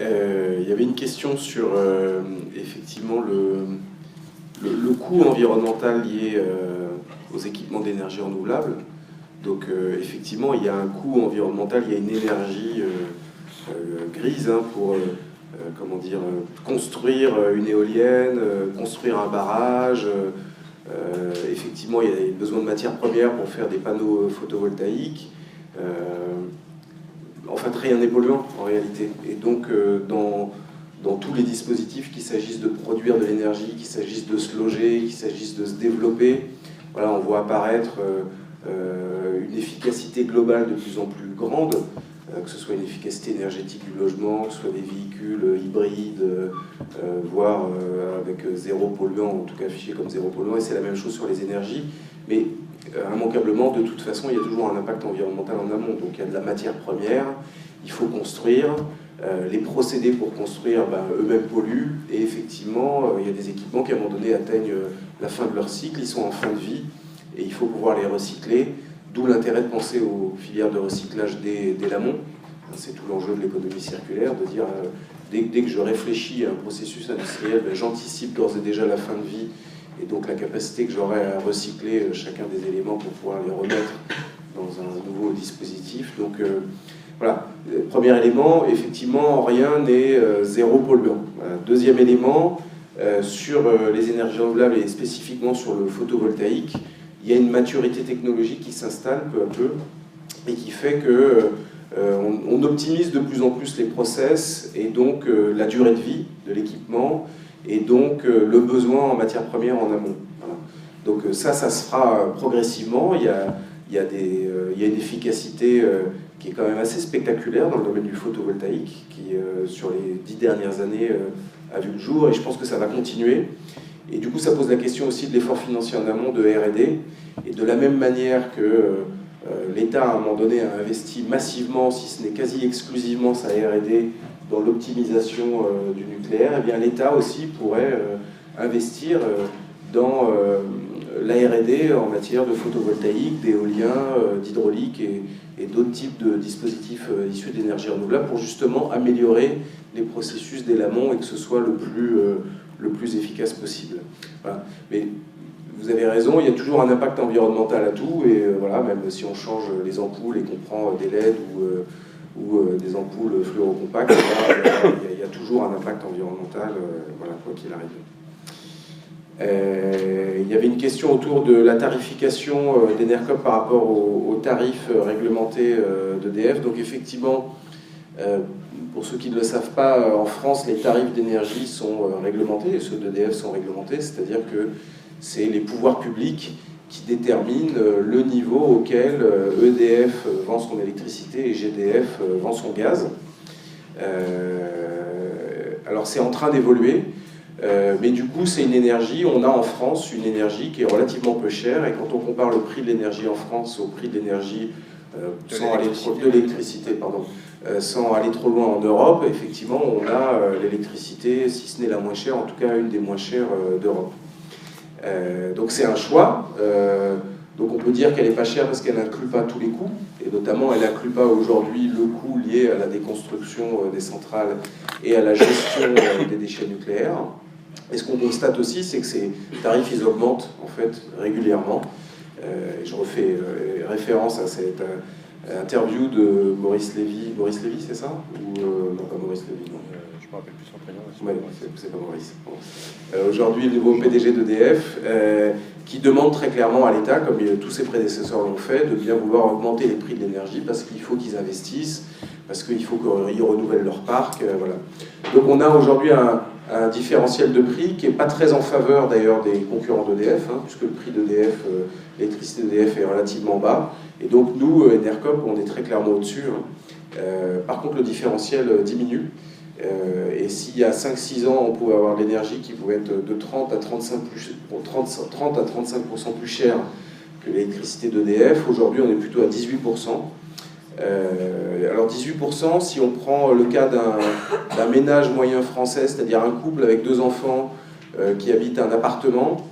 Il y avait une question sur effectivement le coût environnemental lié aux équipements d'énergie renouvelable. Donc effectivement, il y a un coût environnemental, il y a une énergie grise pour comment dire, construire une éolienne, construire un barrage. Effectivement, il y a besoin de matières premières pour faire des panneaux photovoltaïques. En fait, rien n'est polluant en réalité. Et donc, dans tous les dispositifs, qu'il s'agisse de produire de l'énergie, qu'il s'agisse de se loger, qu'il s'agisse de se développer, voilà, on voit apparaître une efficacité globale de plus en plus grande, que ce soit une efficacité énergétique du logement, que ce soit des véhicules hybrides, voire avec zéro polluant, en tout cas affiché comme zéro polluant, et c'est la même chose sur les énergies. Mais immanquablement, de toute façon, il y a toujours un impact environnemental en amont. Donc il y a de la matière première, il faut construire, les procédés pour construire eux-mêmes polluent, et effectivement, il y a des équipements qui à un moment donné atteignent la fin de leur cycle, ils sont en fin de vie, et il faut pouvoir les recycler, d'où l'intérêt de penser aux filières de recyclage dès l'amont. C'est tout l'enjeu de l'économie circulaire, de dire dès que je réfléchis à un processus industriel, j'anticipe d'ores et déjà la fin de vie, et donc la capacité que j'aurai à recycler chacun des éléments pour pouvoir les remettre dans un nouveau dispositif. Donc voilà, premier élément, effectivement, rien n'est zéro polluant. Voilà. Deuxième élément, sur les énergies renouvelables et spécifiquement sur le photovoltaïque, il y a une maturité technologique qui s'installe peu à peu. et qui fait que on optimise de plus en plus les process et donc la durée de vie de l'équipement et donc le besoin en matières premières en amont. Voilà. Donc ça se fera progressivement. Il y a une efficacité qui est quand même assez spectaculaire dans le domaine du photovoltaïque, qui sur les 10 dernières années a vu le jour, et je pense que ça va continuer. Et du coup, ça pose la question aussi de l'effort financier en amont de R&D, et de la même manière que l'État, à un moment donné, a investi massivement, si ce n'est quasi exclusivement sa R&D, dans l'optimisation du nucléaire, et bien l'État aussi pourrait investir dans la R&D en matière de photovoltaïque, d'éolien, d'hydraulique et d'autres types de dispositifs issus d'énergie renouvelable pour justement améliorer les processus dès l'amont et que ce soit le plus efficace possible. Voilà. Mais vous avez raison, il y a toujours un impact environnemental à tout, et voilà, même si on change les ampoules et qu'on prend des LED ou des ampoules fluorocompactes, il y a toujours un impact environnemental, voilà, quoi qu'il arrive. Il y avait une question autour de la tarification d'Enercop par rapport aux tarifs réglementés d'EDF. Donc effectivement, pour ceux qui ne le savent pas, en France, les tarifs d'énergie sont réglementés, et ceux d'EDF sont réglementés, c'est-à-dire que c'est les pouvoirs publics qui déterminent le niveau auquel EDF vend son électricité et GDF vend son gaz. Alors c'est en train d'évoluer. Mais du coup, c'est une énergie, on a en France une énergie qui est relativement peu chère, et quand on compare le prix de l'énergie en France au prix de l'énergie de l'électricité, sans aller trop loin en Europe, effectivement, on a l'électricité, si ce n'est la moins chère, en tout cas une des moins chères d'Europe. Donc c'est un choix. Donc on peut dire qu'elle n'est pas chère parce qu'elle n'inclut pas tous les coûts, et notamment elle n'inclut pas aujourd'hui le coût lié à la déconstruction des centrales et à la gestion des déchets nucléaires. Et ce qu'on constate aussi, c'est que ces tarifs, ils augmentent en fait régulièrement. Je refais référence à cette interview de Maurice Lévy. Maurice Lévy, c'est ça? Ou non, pas Maurice Lévy, non. Je me rappelle plus son prénom. Ouais, c'est pas Maurice. Bon. Aujourd'hui, le nouveau PDG d'EDF, qui demande très clairement à l'État, comme tous ses prédécesseurs l'ont fait, de bien vouloir augmenter les prix de l'énergie parce qu'il faut qu'ils investissent, parce qu'il faut qu'ils renouvellent leur parc. Voilà. Donc on a aujourd'hui un différentiel de prix qui n'est pas très en faveur d'ailleurs des concurrents d'EDF, puisque le prix d'EDF, l'électricité d'EDF est relativement bas. Et donc nous, Enercop, on est très clairement au-dessus. Par contre, le différentiel diminue. Et s'il y a 5-6 ans, on pouvait avoir de l'énergie qui pouvait être de 30 à 35% plus chère que l'électricité d'EDF, aujourd'hui on est plutôt à 18%. Alors 18%, si on prend le cas d'un ménage moyen français, c'est-à-dire un couple avec 2 enfants qui habite un appartement,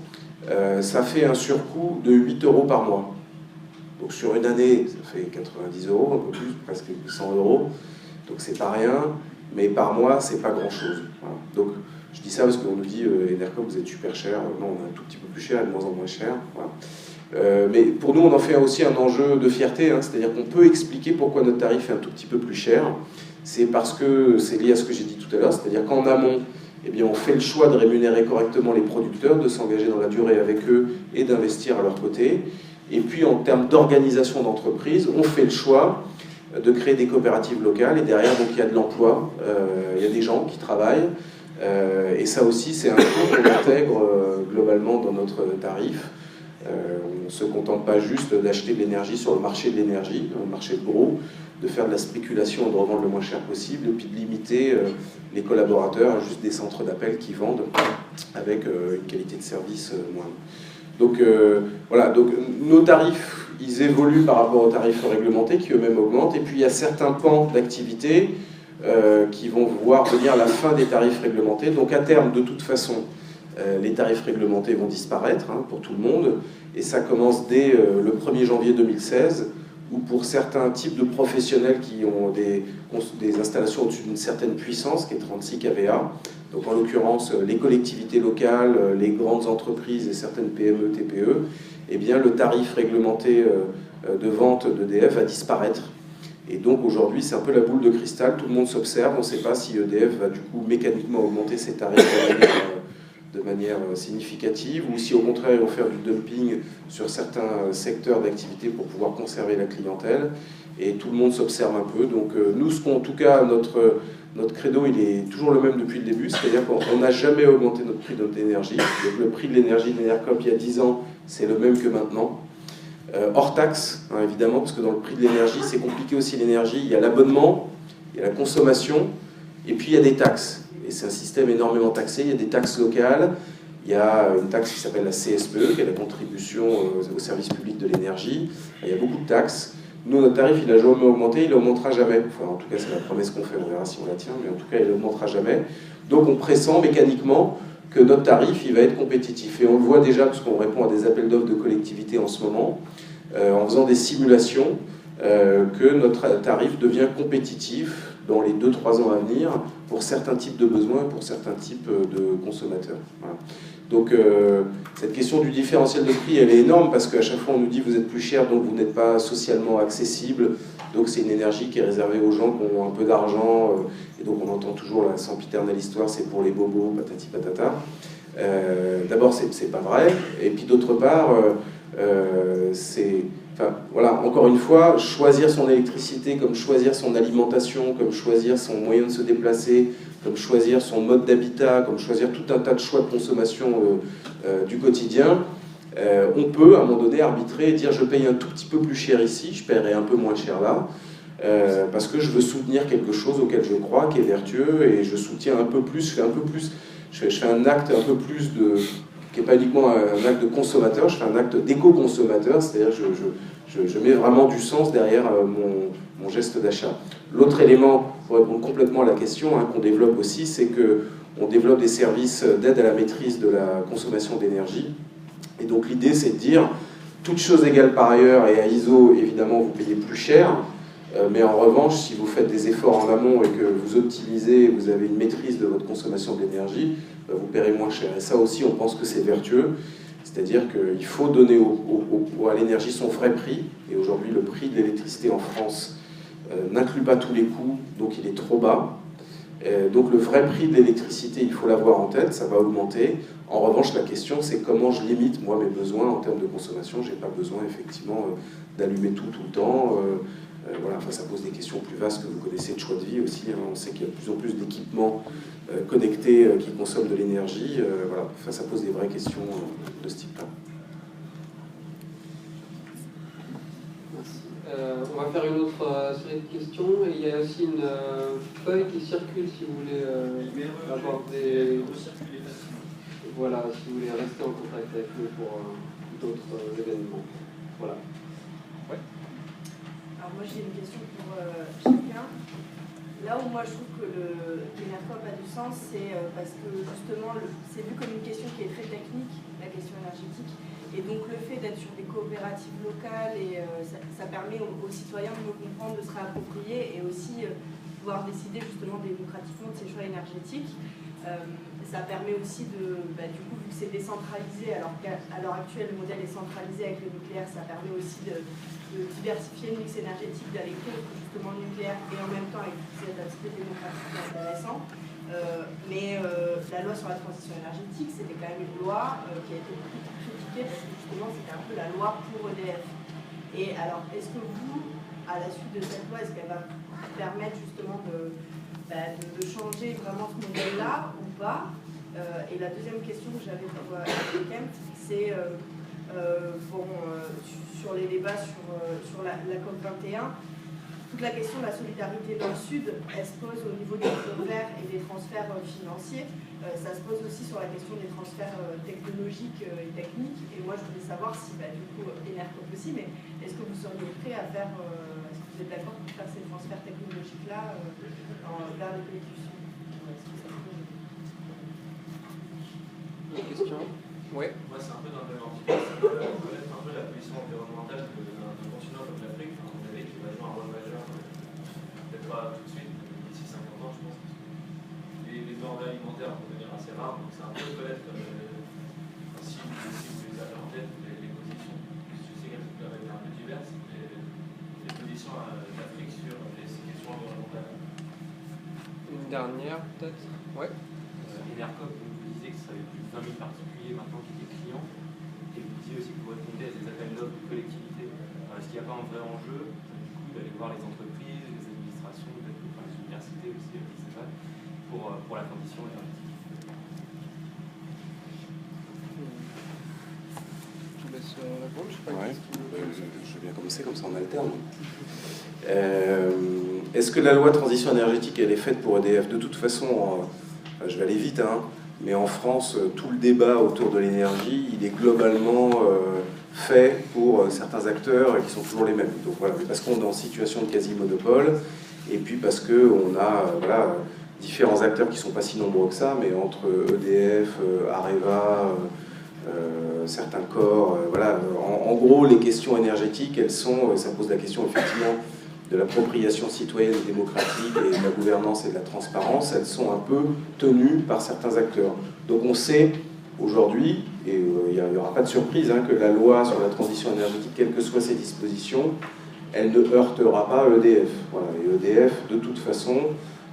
ça fait un surcoût de 8 € par mois. Donc sur une année, ça fait 90 €, un peu plus, presque 100 €. Donc c'est pas rien, mais par mois, c'est pas grand-chose. Voilà. Donc je dis ça parce qu'on nous dit Enercop, vous êtes super cher. Non, on est un tout petit peu plus cher, et de moins en moins cher. Voilà. Mais pour nous, on en fait aussi un enjeu de fierté, c'est-à-dire qu'on peut expliquer pourquoi notre tarif est un tout petit peu plus cher. C'est parce que c'est lié à ce que j'ai dit tout à l'heure, c'est-à-dire qu'en amont, eh bien, on fait le choix de rémunérer correctement les producteurs, de s'engager dans la durée avec eux et d'investir à leur côté. Et puis en termes d'organisation d'entreprise, on fait le choix de créer des coopératives locales, et derrière, donc, il y a de l'emploi, il y a des gens qui travaillent, et ça aussi, c'est un coût qu'on intègre globalement dans notre tarif. On ne se contente pas juste d'acheter de l'énergie sur le marché de l'énergie, le marché de gros, de faire de la spéculation et de revendre le moins cher possible, et puis de limiter les collaborateurs à juste des centres d'appel qui vendent avec une qualité de service moindre. Donc voilà, donc nos tarifs, ils évoluent par rapport aux tarifs réglementés qui eux-mêmes augmentent, et puis il y a certains pans d'activité qui vont voir venir la fin des tarifs réglementés. Donc à terme, de toute façon, les tarifs réglementés vont disparaître pour tout le monde, et ça commence dès le 1er janvier 2016, où pour certains types de professionnels qui ont des installations au-dessus d'une certaine puissance, qui est 36 kVA, donc en l'occurrence les collectivités locales, les grandes entreprises et certaines PME, TPE, eh bien le tarif réglementé de vente d'EDF va disparaître. Et donc aujourd'hui, c'est un peu la boule de cristal, tout le monde s'observe, on ne sait pas si EDF va du coup mécaniquement augmenter ses tarifs de manière significative, ou si au contraire ils vont faire du dumping sur certains secteurs d'activité pour pouvoir conserver la clientèle. et tout le monde s'observe un peu. Donc nous, en tout cas, notre credo, il est toujours le même depuis le début, c'est-à-dire qu'on n'a jamais augmenté notre prix d'énergie. Donc le prix de l'énergie de l'ENERCOP il y a 10 ans, c'est le même que maintenant. Hors taxe, hein, évidemment, parce que dans le prix de l'énergie, c'est compliqué aussi l'énergie. Il y a l'abonnement, il y a la consommation, et puis il y a des taxes. Et c'est un système énormément taxé. Il y a des taxes locales, il y a une taxe qui s'appelle la CSPE, qui est la contribution au service public de l'énergie. Il y a beaucoup de taxes. Nous, notre tarif, il n'a jamais augmenté, il n'augmentera jamais. Enfin, en tout cas, c'est la promesse qu'on fait, on verra si on la tient, mais en tout cas, il n'augmentera jamais. Donc, on pressent mécaniquement que notre tarif, il va être compétitif. Et on le voit déjà, parce qu'on répond à des appels d'offres de collectivités en ce moment, en faisant des simulations, que notre tarif devient compétitif dans les 2-3 ans à venir pour certains types de besoins, pour certains types de consommateurs. Voilà. Donc cette question du différentiel de prix, elle est énorme parce qu'à chaque fois on nous dit vous êtes plus cher donc vous n'êtes pas socialement accessible, donc c'est une énergie qui est réservée aux gens qui ont un peu d'argent, et donc on entend toujours la sempiternelle histoire, c'est pour les bobos, patati patata. D'abord c'est pas vrai, et puis d'autre part enfin, voilà, encore une fois, choisir son électricité comme choisir son alimentation, comme choisir son moyen de se déplacer, comme choisir son mode d'habitat, comme choisir tout un tas de choix de consommation du quotidien, on peut à un moment donné arbitrer et dire je paye un tout petit peu plus cher ici, je paierai un peu moins cher là, parce que je veux soutenir quelque chose auquel je crois, qui est vertueux, et je soutiens un peu plus, je fais un acte un peu plus qui n'est pas uniquement un acte de consommateur, je fais un acte d'éco-consommateur, c'est-à-dire je mets vraiment du sens derrière mon geste d'achat. L'autre élément, pour répondre complètement à la question, qu'on développe aussi, c'est qu'on développe des services d'aide à la maîtrise de la consommation d'énergie. Et donc l'idée, c'est de dire, toutes choses égales par ailleurs, et à ISO, évidemment, vous payez plus cher, mais en revanche, si vous faites des efforts en amont et que vous optimisez, vous avez une maîtrise de votre consommation d'énergie, vous paierez moins cher. Et ça aussi, on pense que c'est vertueux, c'est-à-dire qu'il faut donner à l'énergie son vrai prix, et aujourd'hui, le prix de l'électricité en France n'inclut pas tous les coûts, donc il est trop bas. Donc le vrai prix de l'électricité, il faut l'avoir en tête, ça va augmenter. En revanche, la question, c'est comment je limite, moi, mes besoins en termes de consommation. Je n'ai pas besoin, effectivement, d'allumer tout le temps. Voilà, enfin, ça pose des questions plus vastes que vous connaissez de choix de vie aussi. Hein. On sait qu'il y a de plus en plus d'équipements connectés qui consomment de l'énergie. Voilà, enfin, ça pose des vraies questions de ce type-là. On va faire une autre série de questions. Et il y a aussi une feuille qui circule si vous voulez avoir des... Voilà, si vous voulez rester en contact avec nous pour d'autres événements. Voilà. Ouais. Alors moi j'ai une question pour chacun. Là où moi je trouve que l'ENERCOP a du sens, c'est parce que justement c'est vu comme une question qui est très technique, la question énergétique. Et donc le fait d'être sur des coopératives locales, et ça permet aux citoyens de mieux comprendre, de se réapproprier et aussi pouvoir décider justement démocratiquement de ses choix énergétiques. Ça permet aussi du coup, vu que c'est décentralisé, alors qu'à l'heure actuelle le modèle est centralisé avec le nucléaire, ça permet aussi de diversifier le mix énergétique, d'aller contre justement le nucléaire et en même temps avec cet aspect démocratique intéressant. Mais la loi sur la transition énergétique, c'était quand même une loi qui a été beaucoup critiquée parce que justement c'était un peu la loi pour EDF. Et alors, est-ce que vous, à la suite de cette loi, est-ce qu'elle va permettre justement de changer vraiment ce modèle-là ou pas? Et la deuxième question que j'avais pour Kent, c'est sur les débats sur la COP21, toute la question de la solidarité dans le Sud, elle se pose au niveau des fonds verts et des transferts financiers. Ça se pose aussi sur la question des transferts technologiques et techniques. Et moi, je voulais savoir si, du coup, ENERCOP aussi, mais est-ce que vous seriez prêt à faire, est-ce que vous êtes d'accord pour faire ces transferts technologiques-là vers les pays du Sud? Une question? Oui. Moi, c'est un peu dans le même article, ça me connaître un peu la pollution environnementale d'un continent comme l'Afrique. Enfin, vous savez qu'il va jouer un rôle majeur, peut-être pas tout de suite, d'ici 50 ans, je pense. Les denrées alimentaires vont devenir assez rares, donc c'est un peu connaître si vous les avez en tête, les positions. Je sais qu'elles peuvent être un peu diverses, mais les positions d'Afrique sur ces questions environnementales. Une dernière, peut-être? Oui. ENERCOP, vous disiez que ça avait plus de 20 000 particuliers maintenant qui étaient clients, et vous disiez aussi que vous répondez à des appels d'offres de collectivités. Est-ce qu'il n'y a pas un vrai enjeu, du coup, d'aller voir les entreprises, les administrations, peut-être les universités aussi, je ne sais pas, pour la transition énergétique. Je vous laisse répondre, je sais pas. Ouais. Je vais bien commencer, comme ça on alterne. Est-ce que la loi de transition énergétique, elle est faite pour EDF? De toute façon, je vais aller vite, hein, mais en France, tout le débat autour de l'énergie, il est globalement fait pour certains acteurs qui sont toujours les mêmes. Donc voilà, parce qu'on est en situation de quasi-monopole, et puis parce qu'on a voilà, différents acteurs qui ne sont pas si nombreux que ça, mais entre EDF, Areva, certains corps, voilà. En gros, les questions énergétiques, elles sont, ça pose la question effectivement de l'appropriation citoyenne et démocratique et de la gouvernance et de la transparence, elles sont un peu tenues par certains acteurs. Donc on sait aujourd'hui, et il n'y aura pas de surprise, hein, que la loi sur la transition énergétique, quelles que soient ses dispositions, elle ne heurtera pas EDF. Voilà. Et EDF, de toute façon,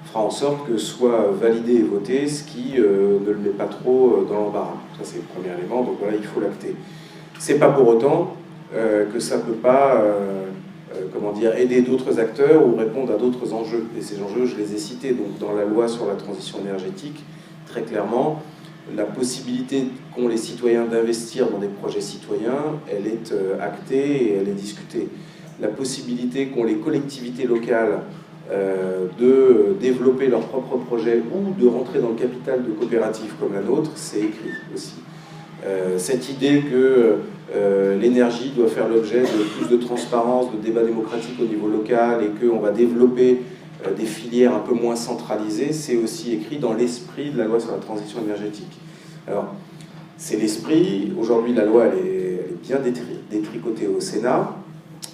fera en sorte que soit validé et voté, ce qui ne le met pas trop dans l'embarras. Ça, c'est le premier élément, donc voilà, il faut l'acter. C'est pas pour autant que ça ne peut pas comment dire, aider d'autres acteurs ou répondre à d'autres enjeux. Et ces enjeux, je les ai cités. Donc, dans la loi sur la transition énergétique, très clairement, la possibilité qu'ont les citoyens d'investir dans des projets citoyens, elle est actée et elle est discutée. La possibilité qu'ont les collectivités locales de développer leurs propres projets ou de rentrer dans le capital de coopératives comme la nôtre, c'est écrit aussi. Cette idée que l'énergie doit faire l'objet de plus de transparence, de débats démocratiques au niveau local et qu'on va développer des filières un peu moins centralisées, c'est aussi écrit dans l'esprit de la loi sur la transition énergétique. Alors, c'est l'esprit. Aujourd'hui, la loi, elle est bien détricotée au Sénat.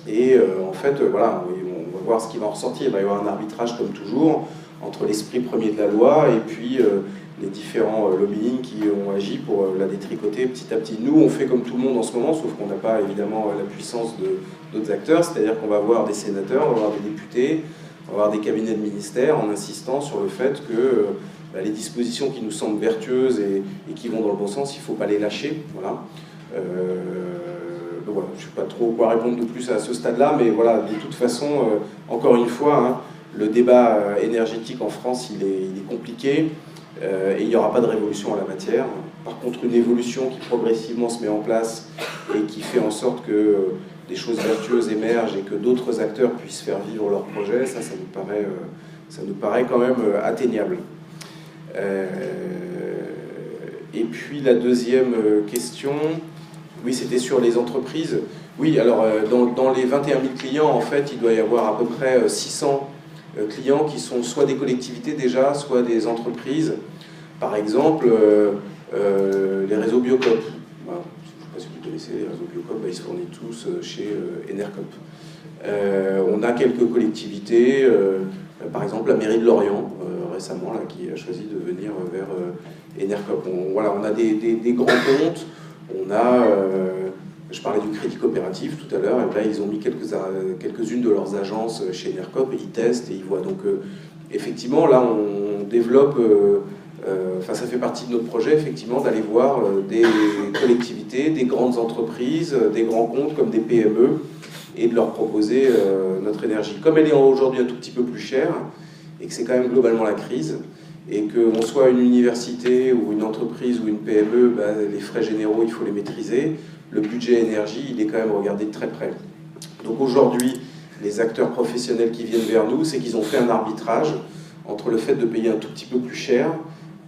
Et en fait, voilà, on va voir ce qui va en ressortir. Il va y avoir un arbitrage, comme toujours, entre l'esprit premier de la loi et puis les différents lobbying qui ont agi pour la détricoter petit à petit. Nous, on fait comme tout le monde en ce moment, sauf qu'on n'a pas évidemment la puissance d'autres acteurs, c'est-à-dire qu'on va avoir des sénateurs, on va avoir des députés, on va avoir des cabinets de ministères en insistant sur le fait que les dispositions qui nous semblent vertueuses et qui vont dans le bon sens, il ne faut pas les lâcher. Voilà. Donc voilà, je ne sais pas trop quoi répondre de plus à ce stade-là, mais voilà, de toute façon, encore une fois, hein, le débat énergétique en France, il est compliqué. Et il n'y aura pas de révolution en la matière. Par contre, une évolution qui progressivement se met en place et qui fait en sorte que des choses vertueuses émergent et que d'autres acteurs puissent faire vivre leurs projets, ça nous paraît quand même atteignable. Et puis la deuxième question, oui, c'était sur les entreprises. Oui, alors dans les 21 000 clients, en fait, il doit y avoir à peu près 600 clients qui sont soit des collectivités déjà, soit des entreprises. Par exemple, les réseaux Biocop. Voilà. Je ne sais pas si vous connaissez les réseaux Biocop, ils se fournissent tous chez Enercop. On a quelques collectivités, par exemple la mairie de Lorient, récemment, là, qui a choisi de venir vers Enercop. Voilà, on a des grands comptes, on a... je parlais du crédit coopératif tout à l'heure, et là ils ont mis quelques-unes de leurs agences chez Enercop et ils testent et ils voient. Donc effectivement là on développe, ça fait partie de notre projet effectivement d'aller voir des collectivités, des grandes entreprises, des grands comptes comme des PME et de leur proposer notre énergie. Comme elle est aujourd'hui un tout petit peu plus chère et que c'est quand même globalement la crise, et qu'on soit une université ou une entreprise ou une PME, les frais généraux il faut les maîtriser. Le budget énergie, il est quand même regardé de très près. Donc aujourd'hui, les acteurs professionnels qui viennent vers nous, c'est qu'ils ont fait un arbitrage entre le fait de payer un tout petit peu plus cher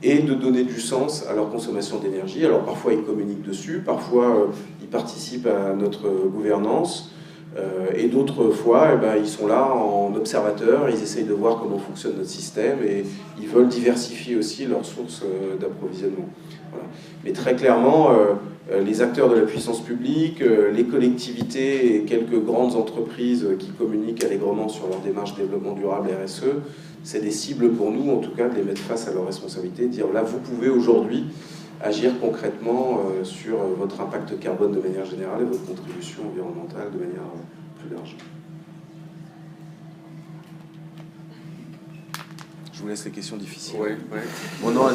et de donner du sens à leur consommation d'énergie. Alors parfois, ils communiquent dessus, parfois, ils participent à notre gouvernance, et d'autres fois, ils sont là en observateur, ils essayent de voir comment fonctionne notre système et ils veulent diversifier aussi leurs sources d'approvisionnement. Voilà. Mais très clairement, les acteurs de la puissance publique, les collectivités et quelques grandes entreprises qui communiquent allègrement sur leur démarche développement durable RSE, c'est des cibles pour nous, en tout cas, de les mettre face à leurs responsabilités, de dire là, vous pouvez aujourd'hui agir concrètement sur votre impact carbone de manière générale et votre contribution environnementale de manière plus large. Je vous laisse les questions difficiles. Oui. Bon, non,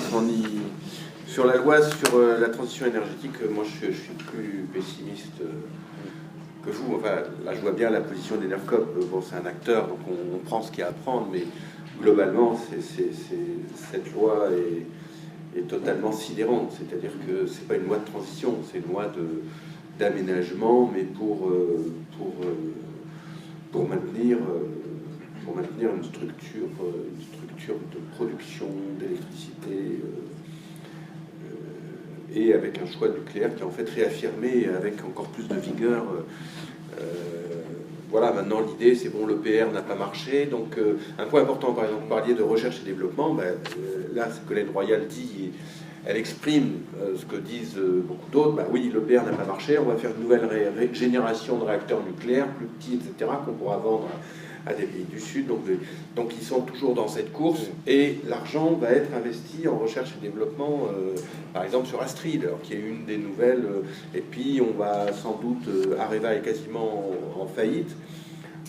sur la loi sur la transition énergétique, moi je suis plus pessimiste que vous. Enfin, là, je vois bien la position d'Enercop. Bon, c'est un acteur, donc on prend ce qu'il y a à prendre, mais globalement, cette loi est totalement sidérante. C'est-à-dire que c'est pas une loi de transition, c'est une loi d'aménagement, mais pour maintenir une structure de production d'électricité et avec un choix nucléaire qui est en fait réaffirmé avec encore plus de vigueur. Voilà, maintenant l'idée c'est bon, l'EPR n'a pas marché, donc un point important, par exemple, vous parliez de recherche et développement, là ce que Colette Royal dit, elle exprime ce que disent beaucoup d'autres, oui, l'EPR n'a pas marché, on va faire une nouvelle génération de réacteurs nucléaires, plus petits, etc., qu'on pourra vendre à des pays du Sud, donc ils sont toujours dans cette course, et l'argent va être investi en recherche et développement, par exemple sur Astrid, alors qui est une des nouvelles, et puis on va sans doute, Areva est quasiment en faillite,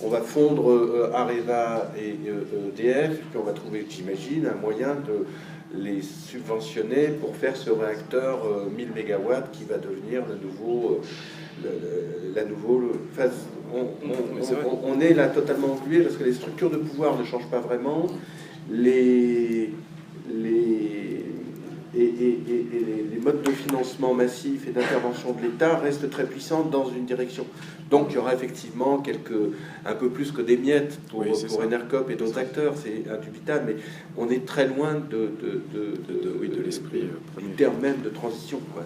on va fondre Areva et EDF, et puis on va trouver, j'imagine, un moyen de les subventionner pour faire ce réacteur 1000 MW qui va devenir le nouveau... on est là totalement englué parce que les structures de pouvoir ne changent pas vraiment, les modes de financement massif et d'intervention de l'État restent très puissants dans une direction. Donc il y aura effectivement un peu plus que des miettes pour Enercop et d'autres acteurs, c'est indubitable, mais on est très loin de l'esprit, du terme même de transition, quoi.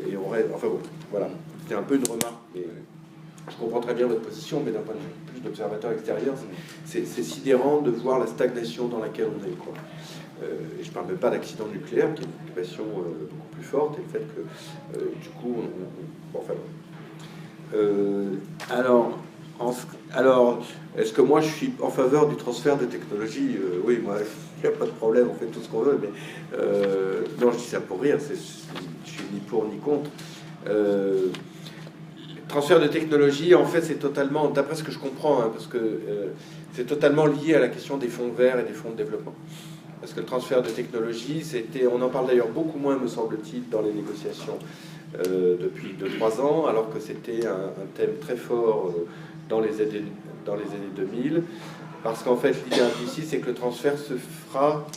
Et on rêve, enfin bon, voilà, c'était un peu une remarque, mais je comprends très bien votre position, mais d'un point de vue plus d'observateur extérieur, c'est sidérant de voir la stagnation dans laquelle on est, quoi. Et je ne parle même pas d'accident nucléaire, qui est une occupation beaucoup plus forte, et le fait que, du coup, bon, enfin bon. Alors, est-ce que moi je suis en faveur du transfert de technologie? Oui, moi, il n'y a pas de problème, on fait tout ce qu'on veut, mais non, je dis ça pour rire, je suis ni pour ni contre. Transfert de technologie, en fait, c'est totalement, d'après ce que je comprends, parce que c'est totalement lié à la question des fonds verts et des fonds de développement. Parce que le transfert de technologie, on en parle d'ailleurs beaucoup moins, me semble-t-il, dans les négociations depuis 2-3 ans, alors que c'était un thème très fort dans les années 2000, parce qu'en fait, l'idée implicite, c'est que le transfert se fera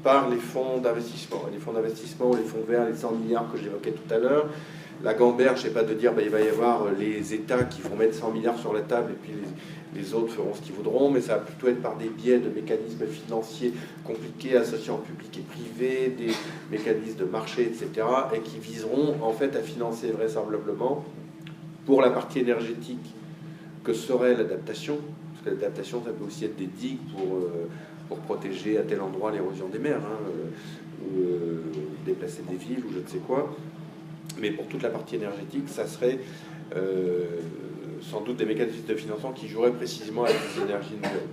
par les fonds d'investissement. Les fonds d'investissement, les fonds verts, les 100 milliards que j'évoquais tout à l'heure, la gamberge, c'est pas de dire il va y avoir les États qui vont mettre 100 milliards sur la table et puis les autres feront ce qu'ils voudront, mais ça va plutôt être par des biais de mécanismes financiers compliqués, associant public et privé, des mécanismes de marché, etc., et qui viseront en fait à financer vraisemblablement, pour la partie énergétique que serait l'adaptation, parce que l'adaptation, ça peut aussi être des digues pour protéger à tel endroit l'érosion des mers, ou déplacer des villes, ou je ne sais quoi. Mais pour toute la partie énergétique, ça serait sans doute des mécanismes de financement qui joueraient précisément avec les énergies nouvelles.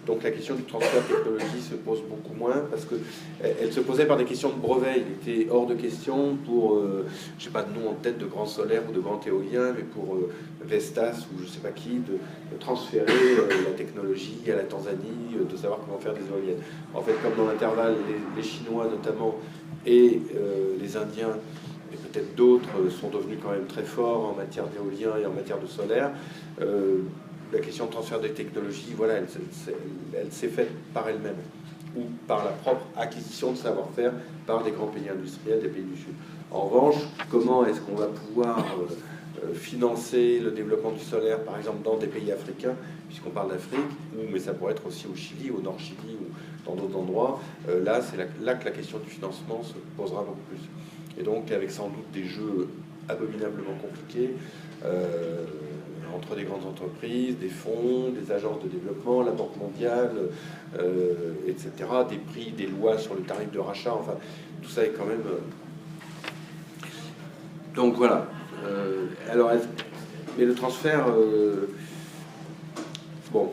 Donc la question du transfert de technologie se pose beaucoup moins, parce qu'elle se posait par des questions de brevet. Il était hors de question pour, je sais pas de nom en tête, de Grand Solaire ou de Grand Éolien, mais pour Vestas ou je sais pas qui, de transférer la technologie à la Tanzanie, de savoir comment faire des éoliennes. En fait, comme dans l'intervalle, les Chinois notamment et les Indiens, et peut-être d'autres, sont devenus quand même très forts en matière d'éolien et en matière de solaire. La question de transfert des technologies, voilà, elle s'est faite par elle-même, ou par la propre acquisition de savoir-faire par des grands pays industriels des pays du Sud. En revanche, comment est-ce qu'on va pouvoir financer le développement du solaire, par exemple, dans des pays africains, puisqu'on parle d'Afrique, mais ça pourrait être aussi au Chili, au Nord Chili, ou dans d'autres endroits, là, c'est là que la question du financement se posera beaucoup plus. Et donc, avec sans doute des jeux abominablement compliqués, entre des grandes entreprises, des fonds, des agences de développement, la Banque mondiale, etc., des prix, des lois sur le tarif de rachat, enfin, tout ça est quand même... Donc voilà. Alors, mais le transfert... bon.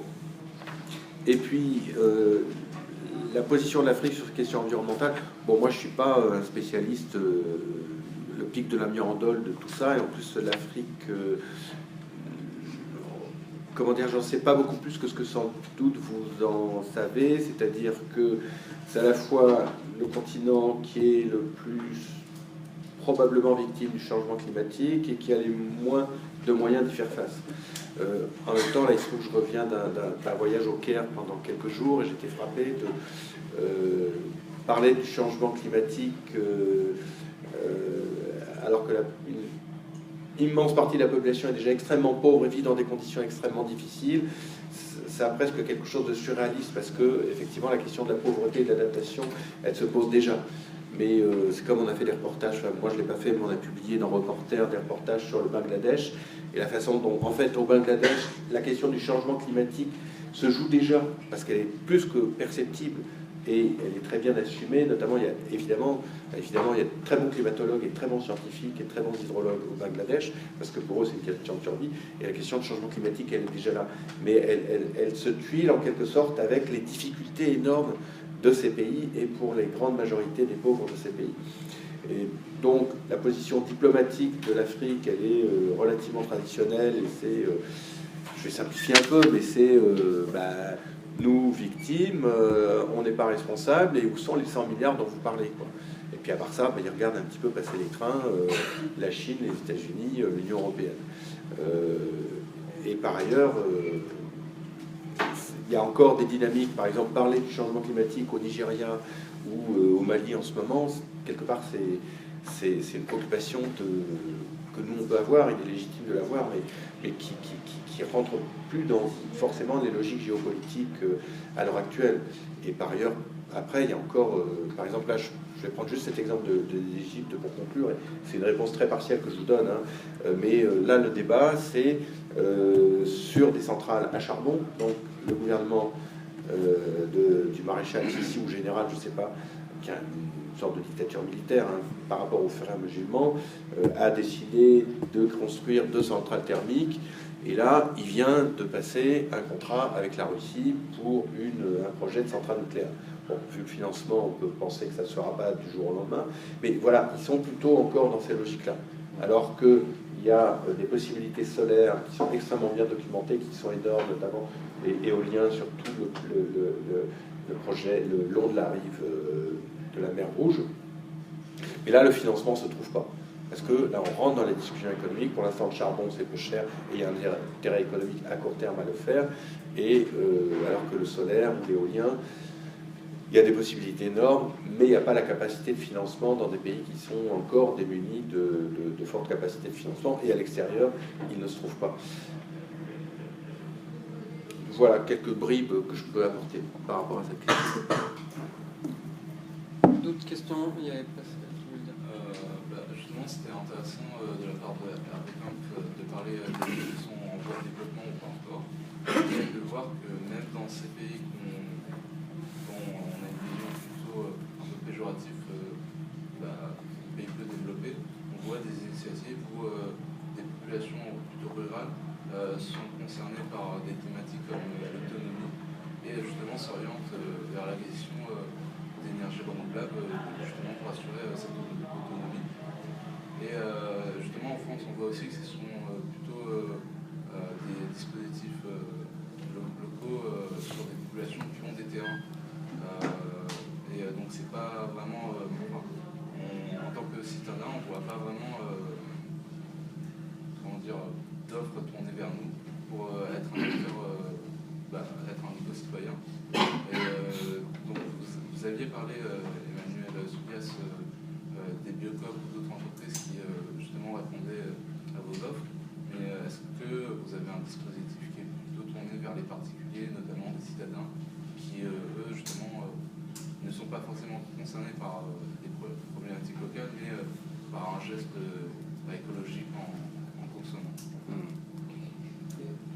Et puis, la position de l'Afrique sur ces questions environnementales, bon, moi je ne suis pas un spécialiste, le pic de la Mirandole, de tout ça, et en plus l'Afrique... comment dire, j'en sais pas beaucoup plus que ce que sans doute vous en savez, c'est-à-dire que c'est à la fois le continent qui est le plus probablement victimes du changement climatique et qui a les moins de moyens d'y faire face. En même temps, là, il se trouve que je reviens d'un voyage au Caire pendant quelques jours et j'étais frappé de parler du changement climatique alors que une immense partie de la population est déjà extrêmement pauvre et vit dans des conditions extrêmement difficiles. Ça a presque quelque chose de surréaliste parce que, effectivement, la question de la pauvreté et de l'adaptation, elle se pose déjà. Mais c'est comme on a fait des reportages, enfin, moi je ne l'ai pas fait, mais on a publié dans Reporter des reportages sur le Bangladesh et la façon dont, en fait, au Bangladesh, la question du changement climatique se joue déjà parce qu'elle est plus que perceptible et elle est très bien assumée. Notamment, il y a évidemment, il y a de très bons climatologues et de très bons scientifiques et de très bons hydrologues au Bangladesh parce que pour eux, c'est une question de survie et la question du changement climatique, elle est déjà là. Mais elle se tuile en quelque sorte avec les difficultés énormes de ces pays et pour les grandes majorités des pauvres de ces pays. Et donc la position diplomatique de l'Afrique, elle est relativement traditionnelle et c'est, je vais simplifier un peu, mais c'est nous, victimes, on n'est pas responsables et où sont les 100 milliards dont vous parlez, quoi. Et puis à part ça, ils regardent un petit peu passer les trains, la Chine, les États-Unis, l'Union européenne. Et par ailleurs, il y a encore des dynamiques, par exemple, parler du changement climatique au Nigeria ou au Mali en ce moment, quelque part, c'est une préoccupation que nous, on peut avoir, il est légitime de l'avoir, mais qui rentre plus dans forcément les logiques géopolitiques à l'heure actuelle. Et par ailleurs, après, il y a encore, par exemple, là, je vais prendre juste cet exemple de l'Égypte pour conclure, c'est une réponse très partielle que je vous donne, mais là, le débat, c'est sur des centrales à charbon, donc le gouvernement du maréchal Sissi ou général, je ne sais pas, qui a une sorte de dictature militaire par rapport aux frères musulmans, a décidé de construire 2 centrales thermiques. Et là, il vient de passer un contrat avec la Russie pour un projet de centrale nucléaire. Bon, vu le financement, on peut penser que ça ne se fera pas du jour au lendemain. Mais voilà, ils sont plutôt encore dans ces logiques-là. Alors qu'il y a des possibilités solaires qui sont extrêmement bien documentées, qui sont énormes, notamment les éoliens sur tout le projet le long de la rive de la mer Rouge. Mais là, le financement ne se trouve pas. Parce que là, on rentre dans les discussions économiques. Pour l'instant, le charbon, c'est peu cher et il y a un intérêt économique à court terme à le faire. Et alors que le solaire ou l'éolien, il y a des possibilités énormes, mais il n'y a pas la capacité de financement dans des pays qui sont encore démunis de fortes capacités de financement. Et à l'extérieur, il ne se trouve pas. Voilà quelques bribes que je peux apporter par rapport à cette question. D'autres questions? Il y avait pas... Justement, c'était intéressant de la part de Hervé Camp de parler des pays qui sont en voie de développement ou pas encore, et de voir que même dans ces pays dont on a une vision plutôt un peu péjorative, pays peu développés, on voit des initiatives où des populations plutôt rurales sont concernées par des thématiques comme l'autonomie et justement s'orientent vers l'acquisition d'énergie renouvelable justement pour assurer cette autonomie. Et justement en France on voit aussi que ce sont plutôt des dispositifs locaux sur des populations qui ont des terrains. Et donc c'est pas vraiment... en tant que citadin on ne voit pas vraiment d'offres tournées vers nous pour être un acteur, être un éco-citoyen. Et donc vous aviez parlé, Emmanuel Soubias, des Biocop ou d'autres entreprises qui justement répondaient à vos offres, mais est-ce que vous avez un dispositif qui est plutôt tourné vers les particuliers, notamment des citadins, qui eux justement ne sont pas forcément concernés par des problématiques locales, mais par un geste écologique en consommant?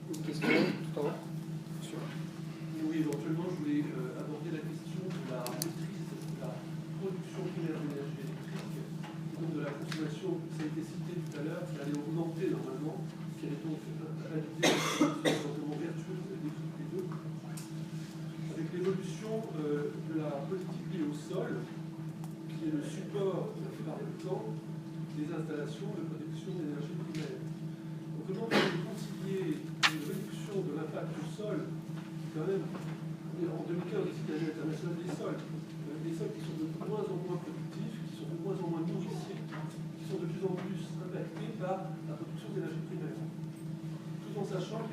Une question tout en haut? Oui, éventuellement, je voulais aborder la question de la maîtrise de la production primaire d'énergie électrique, donc de la consommation, ça a été cité tout à l'heure, qui allait augmenter normalement, qui allait donc réaliser un vertueux des deux. Avec l'évolution de la politique liée au sol, qui est le support, la plupart du temps, des installations de production d'énergie primaire. Donc, comment pouvez-vous concilier une réduction de l'impact du sol, quand même, en 2015, c'est l'année internationale des sols qui sont de moins en moins productifs, qui sont de moins en moins nourriciers, qui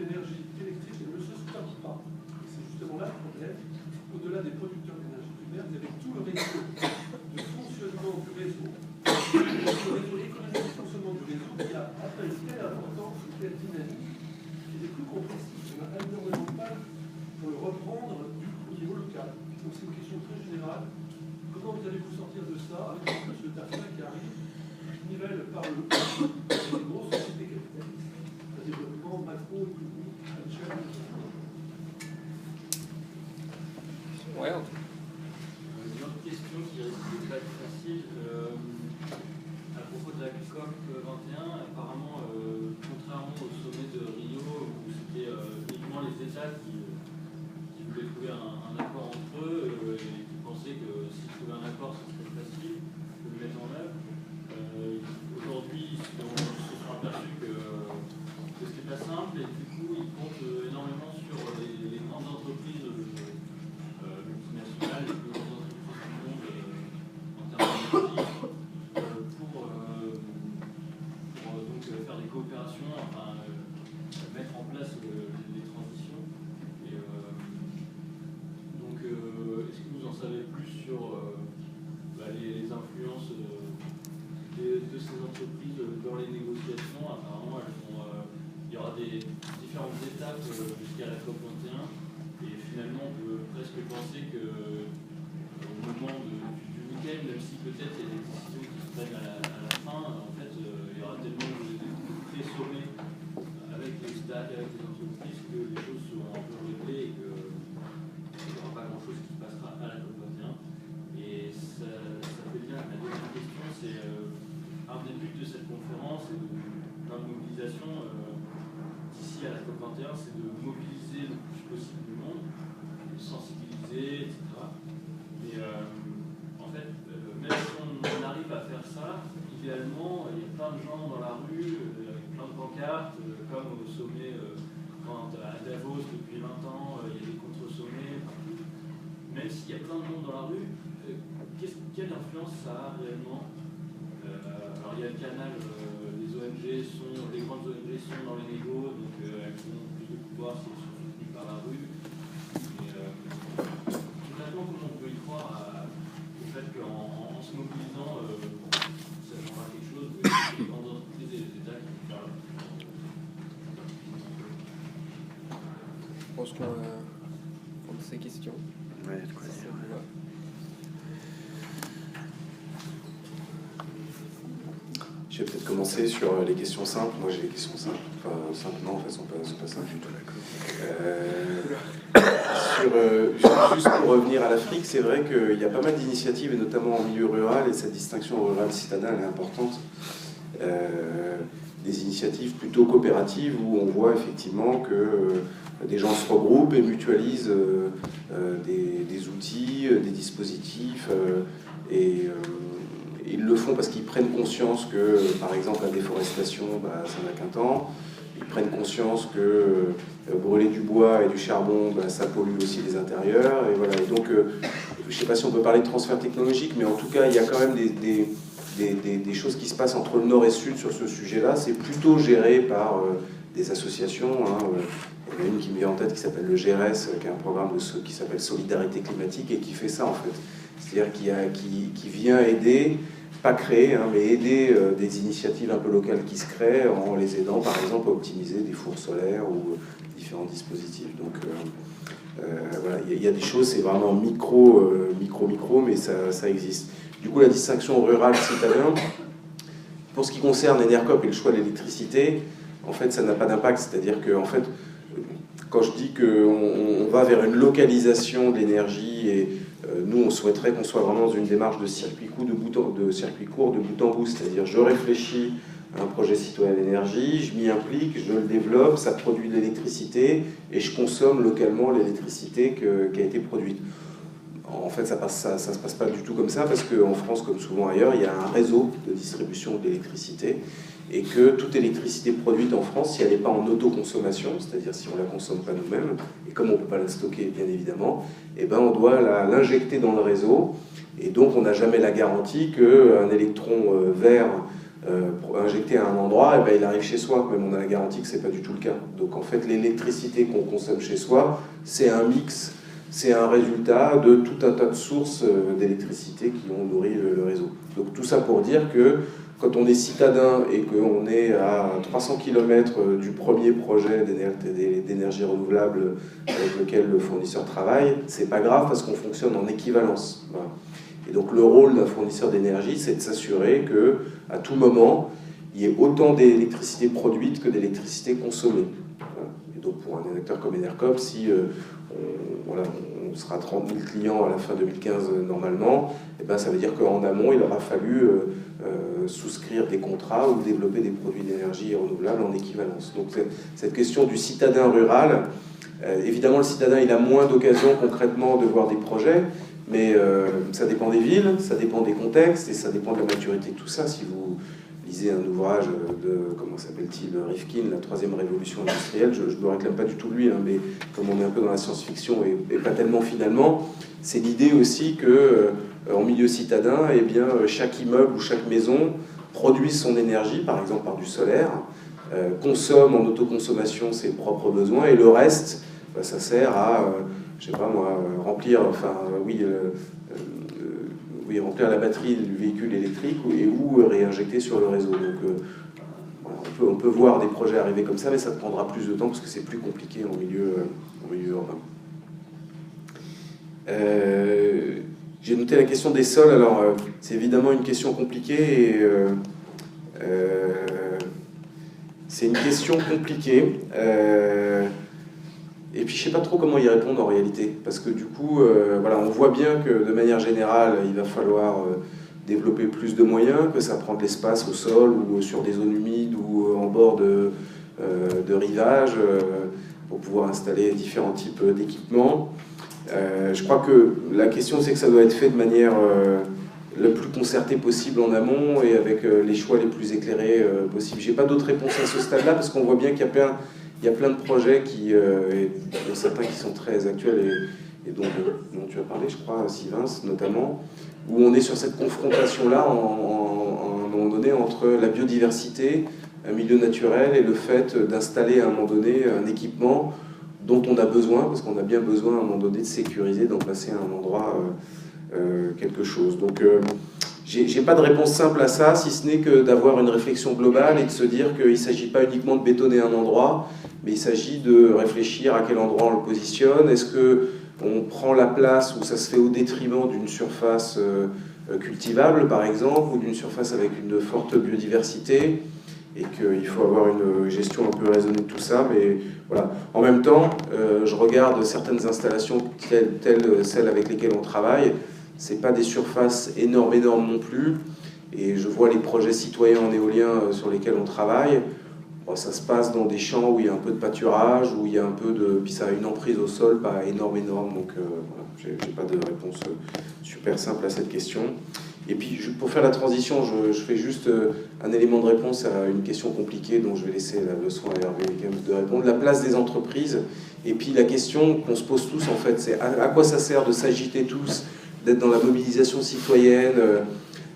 l'énergie électrique, elle ne se stocke pas. Et c'est justement là le problème. Au-delà des producteurs d'énergie primaire, vous avez tout le réseau de fonctionnement du réseau, le réseau économique de fonctionnement du réseau qui a atteint une telle importance, une telle dynamique, qu'il est plus compréhensible. On a énormément de mal pour le reprendre au niveau local. Donc c'est une question très générale. Comment vous allez vous sortir de ça avec en plus le TAFTA qui arrive, qui nivelle par le les grosses sociétés capitalistes, un développement macroéconomique à l'échelle mondiale. Ouais. Une autre question qui risque de pas être facile. À propos de la COP 21, apparemment, contrairement au sommet de Rio, où c'était uniquement les États qui voulaient trouver un accord entre eux et qui pensaient que s'ils trouvaient un accord, ce serait facile de le mettre en œuvre. Aujourd'hui, on se sont aperçus que ce n'était pas simple et du coup, ils comptent énormément sur les grandes entreprises multinationales, les plus grandes entreprises du monde en termes d'énergie, pour donc faire des coopérations, enfin, mettre en place les transitions. Et, donc, est-ce que vous en savez plus sur les influences de ces entreprises dans les négociations? Apparemment, il y aura des différentes étapes jusqu'à la COP 21. Et finalement, on peut presque penser qu'au moment du week-end, même si peut-être il y a des décisions qui se prennent à la fin, en fait, il y aura tellement de pré-sommets avec les États et avec les entreprises que les choses seront un peu réglées et qu'il n'y aura pas grand-chose qui se passera à la COP 21. Et ça fait bien. La deuxième question, c'est un des buts de cette conférence et de plein de mobilisation d'ici à la COP 21, c'est de mobiliser le plus possible du monde, de sensibiliser, etc. Mais en fait, même si on arrive à faire ça, idéalement, il y a plein de gens dans la rue, avec plein de pancartes, comme au sommet, quand à Davos, depuis 20 ans, il y a des contre-sommets partout. Même s'il y a plein de monde dans la rue, quelle influence ça a réellement? Alors il y a le canal, les grandes ONG sont dans les négos, donc elles ont plus de pouvoir si elles sont soutenues par la rue. Mais concrètement, comment on peut y croire au fait qu'en se mobilisant, ça changera quelque chose, les grandes entreprises et les États qui vont faire. Je pense qu'on va prendre ces questions. Ouais, de quoi dire. Je vais peut-être commencer sur les questions simples. Moi, j'ai des questions simples. Enfin, simplement, en fait, elles sont pas simples du tout. Juste pour revenir à l'Afrique, c'est vrai qu'il y a pas mal d'initiatives, et notamment en milieu rural, et cette distinction rurale-citadine est importante. Des initiatives plutôt coopératives où on voit effectivement que des gens se regroupent et mutualisent des outils, des dispositifs, et ils le font parce qu'ils prennent conscience que, par exemple, la déforestation, ça n'a qu'un temps. Ils prennent conscience que brûler du bois et du charbon, ça pollue aussi les intérieurs. Et voilà. Et donc, je ne sais pas si on peut parler de transfert technologique, mais en tout cas, il y a quand même des choses qui se passent entre le nord et le sud sur ce sujet-là. C'est plutôt géré par des associations. Il y en a une qui me vient en tête qui s'appelle le GRS, qui est un programme qui s'appelle Solidarité climatique et qui fait ça, en fait. C'est-à-dire qui vient aider, pas créer, mais aider des initiatives un peu locales qui se créent en les aidant, par exemple, à optimiser des fours solaires ou différents dispositifs. Donc, voilà, il y a des choses, c'est vraiment micro, mais ça existe. Du coup, la distinction rurale-citadin, pour ce qui concerne l'ENERCOP et le choix de l'électricité, en fait, ça n'a pas d'impact. C'est-à-dire que, en fait, quand je dis qu'on va vers une localisation de l'énergie, et nous, on souhaiterait qu'on soit vraiment dans une démarche de circuit court de bout en bout. C'est-à-dire, je réfléchis à un projet citoyen d'énergie, je m'y implique, je le développe, ça produit de l'électricité, et je consomme localement l'électricité qui a été produite. En fait, ça se passe pas du tout comme ça, parce qu'en France, comme souvent ailleurs, il y a un réseau de distribution de l'électricité, et que toute électricité produite en France, si elle n'est pas en autoconsommation, c'est-à-dire si on ne la consomme pas nous-mêmes, et comme on ne peut pas la stocker, bien évidemment, eh ben on doit l'injecter dans le réseau, et donc on n'a jamais la garantie qu'un électron vert injecté à un endroit, et ben, il arrive chez soi, même on a la garantie que ce n'est pas du tout le cas. Donc en fait, l'électricité qu'on consomme chez soi, c'est un mix, c'est un résultat de tout un tas de sources d'électricité qui ont nourri le réseau. Donc tout ça pour dire que quand on est citadin et qu'on est à 300 km du premier projet d'énergie renouvelable avec lequel le fournisseur travaille, c'est pas grave parce qu'on fonctionne en équivalence. Voilà. Et donc le rôle d'un fournisseur d'énergie, c'est de s'assurer qu'à tout moment, il y ait autant d'électricité produite que d'électricité consommée. Voilà. Et donc pour un acteur comme Enercop, si on sera 30 000 clients à la fin 2015 normalement, et ben ça veut dire qu'en amont, il aura fallu souscrire des contrats ou développer des produits d'énergie renouvelable en équivalence. Donc cette question du citadin rural, évidemment le citadin il a moins d'occasions concrètement de voir des projets, mais ça dépend des villes, ça dépend des contextes et ça dépend de la maturité de tout ça. Si vous lisez un ouvrage de, comment s'appelle-t-il, Rifkin, La troisième révolution industrielle, je ne me réclame pas du tout de lui, hein, mais comme on est un peu dans la science-fiction et pas tellement finalement, c'est l'idée aussi que en milieu citadin, eh bien, chaque immeuble ou chaque maison produit son énergie, par exemple par du solaire, consomme en autoconsommation ses propres besoins, et le reste, bah, ça sert à, je sais pas moi, remplir, remplir la batterie du véhicule électrique ou réinjecter sur le réseau. Donc, voilà, on peut voir des projets arriver comme ça, mais ça prendra plus de temps parce que c'est plus compliqué en milieu urbain. J'ai noté la question des sols. Alors, c'est évidemment une question compliquée et c'est une question compliquée. Et puis, je ne sais pas trop comment y répondre en réalité, parce que du coup, voilà, on voit bien que de manière générale, il va falloir développer plus de moyens, que ça prend de l'espace au sol ou sur des zones humides ou en bord de rivage pour pouvoir installer différents types d'équipements. Je crois que la question, c'est que ça doit être fait de manière le plus concertée possible en amont et avec les choix les plus éclairés possibles. Je n'ai pas d'autres réponses à ce stade-là, parce qu'on voit bien qu'il y a plein de projets, et dont certains qui sont très actuels et dont tu as parlé, je crois, Sivins notamment, où on est sur cette confrontation-là à un moment donné entre la biodiversité, un milieu naturel et le fait d'installer à un moment donné un équipement dont on a besoin, parce qu'on a bien besoin à un moment donné de sécuriser, d'en passer à un endroit quelque chose. Donc j'ai pas de réponse simple à ça, si ce n'est que d'avoir une réflexion globale et de se dire qu'il ne s'agit pas uniquement de bétonner un endroit, mais il s'agit de réfléchir à quel endroit on le positionne. Est-ce qu'on prend la place où ça se fait au détriment d'une surface cultivable, par exemple, ou d'une surface avec une forte biodiversité, et qu'il faut avoir une gestion un peu raisonnée de tout ça. Mais voilà. En même temps, je regarde certaines installations telles celles avec lesquelles on travaille. Ce n'est pas des surfaces énormes non plus. Et je vois les projets citoyens en éolien sur lesquels on travaille. Bon, ça se passe dans des champs où il y a un peu de pâturage, où il y a un peu de... Puis ça a une emprise au sol, pas énorme. Donc voilà, j'ai pas de réponse super simple à cette question. Et puis, pour faire la transition, je fais juste un élément de réponse à une question compliquée dont je vais laisser le soin à Hervé de répondre. La place des entreprises, et puis la question qu'on se pose tous, en fait, c'est à quoi ça sert de s'agiter tous, d'être dans la mobilisation citoyenne.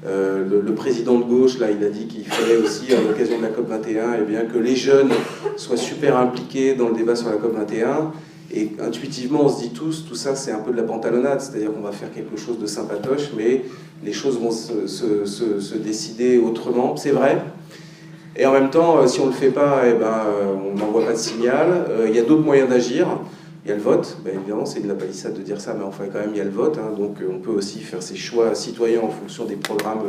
Le président de gauche, là, il a dit qu'il fallait aussi, à l'occasion de la COP21, eh bien, que les jeunes soient super impliqués dans le débat sur la COP21. Et intuitivement, on se dit tous, tout ça, c'est un peu de la pantalonnade, c'est-à-dire qu'on va faire quelque chose de sympatoche, mais les choses vont se décider autrement, c'est vrai. Et en même temps, si on ne le fait pas, eh ben, on n'envoie pas de signal. Il y a d'autres moyens d'agir. Il y a le vote, ben, évidemment, c'est de la palissade de dire ça, mais enfin, quand même, il y a le vote. Hein, donc, on peut aussi faire ses choix citoyens en fonction des programmes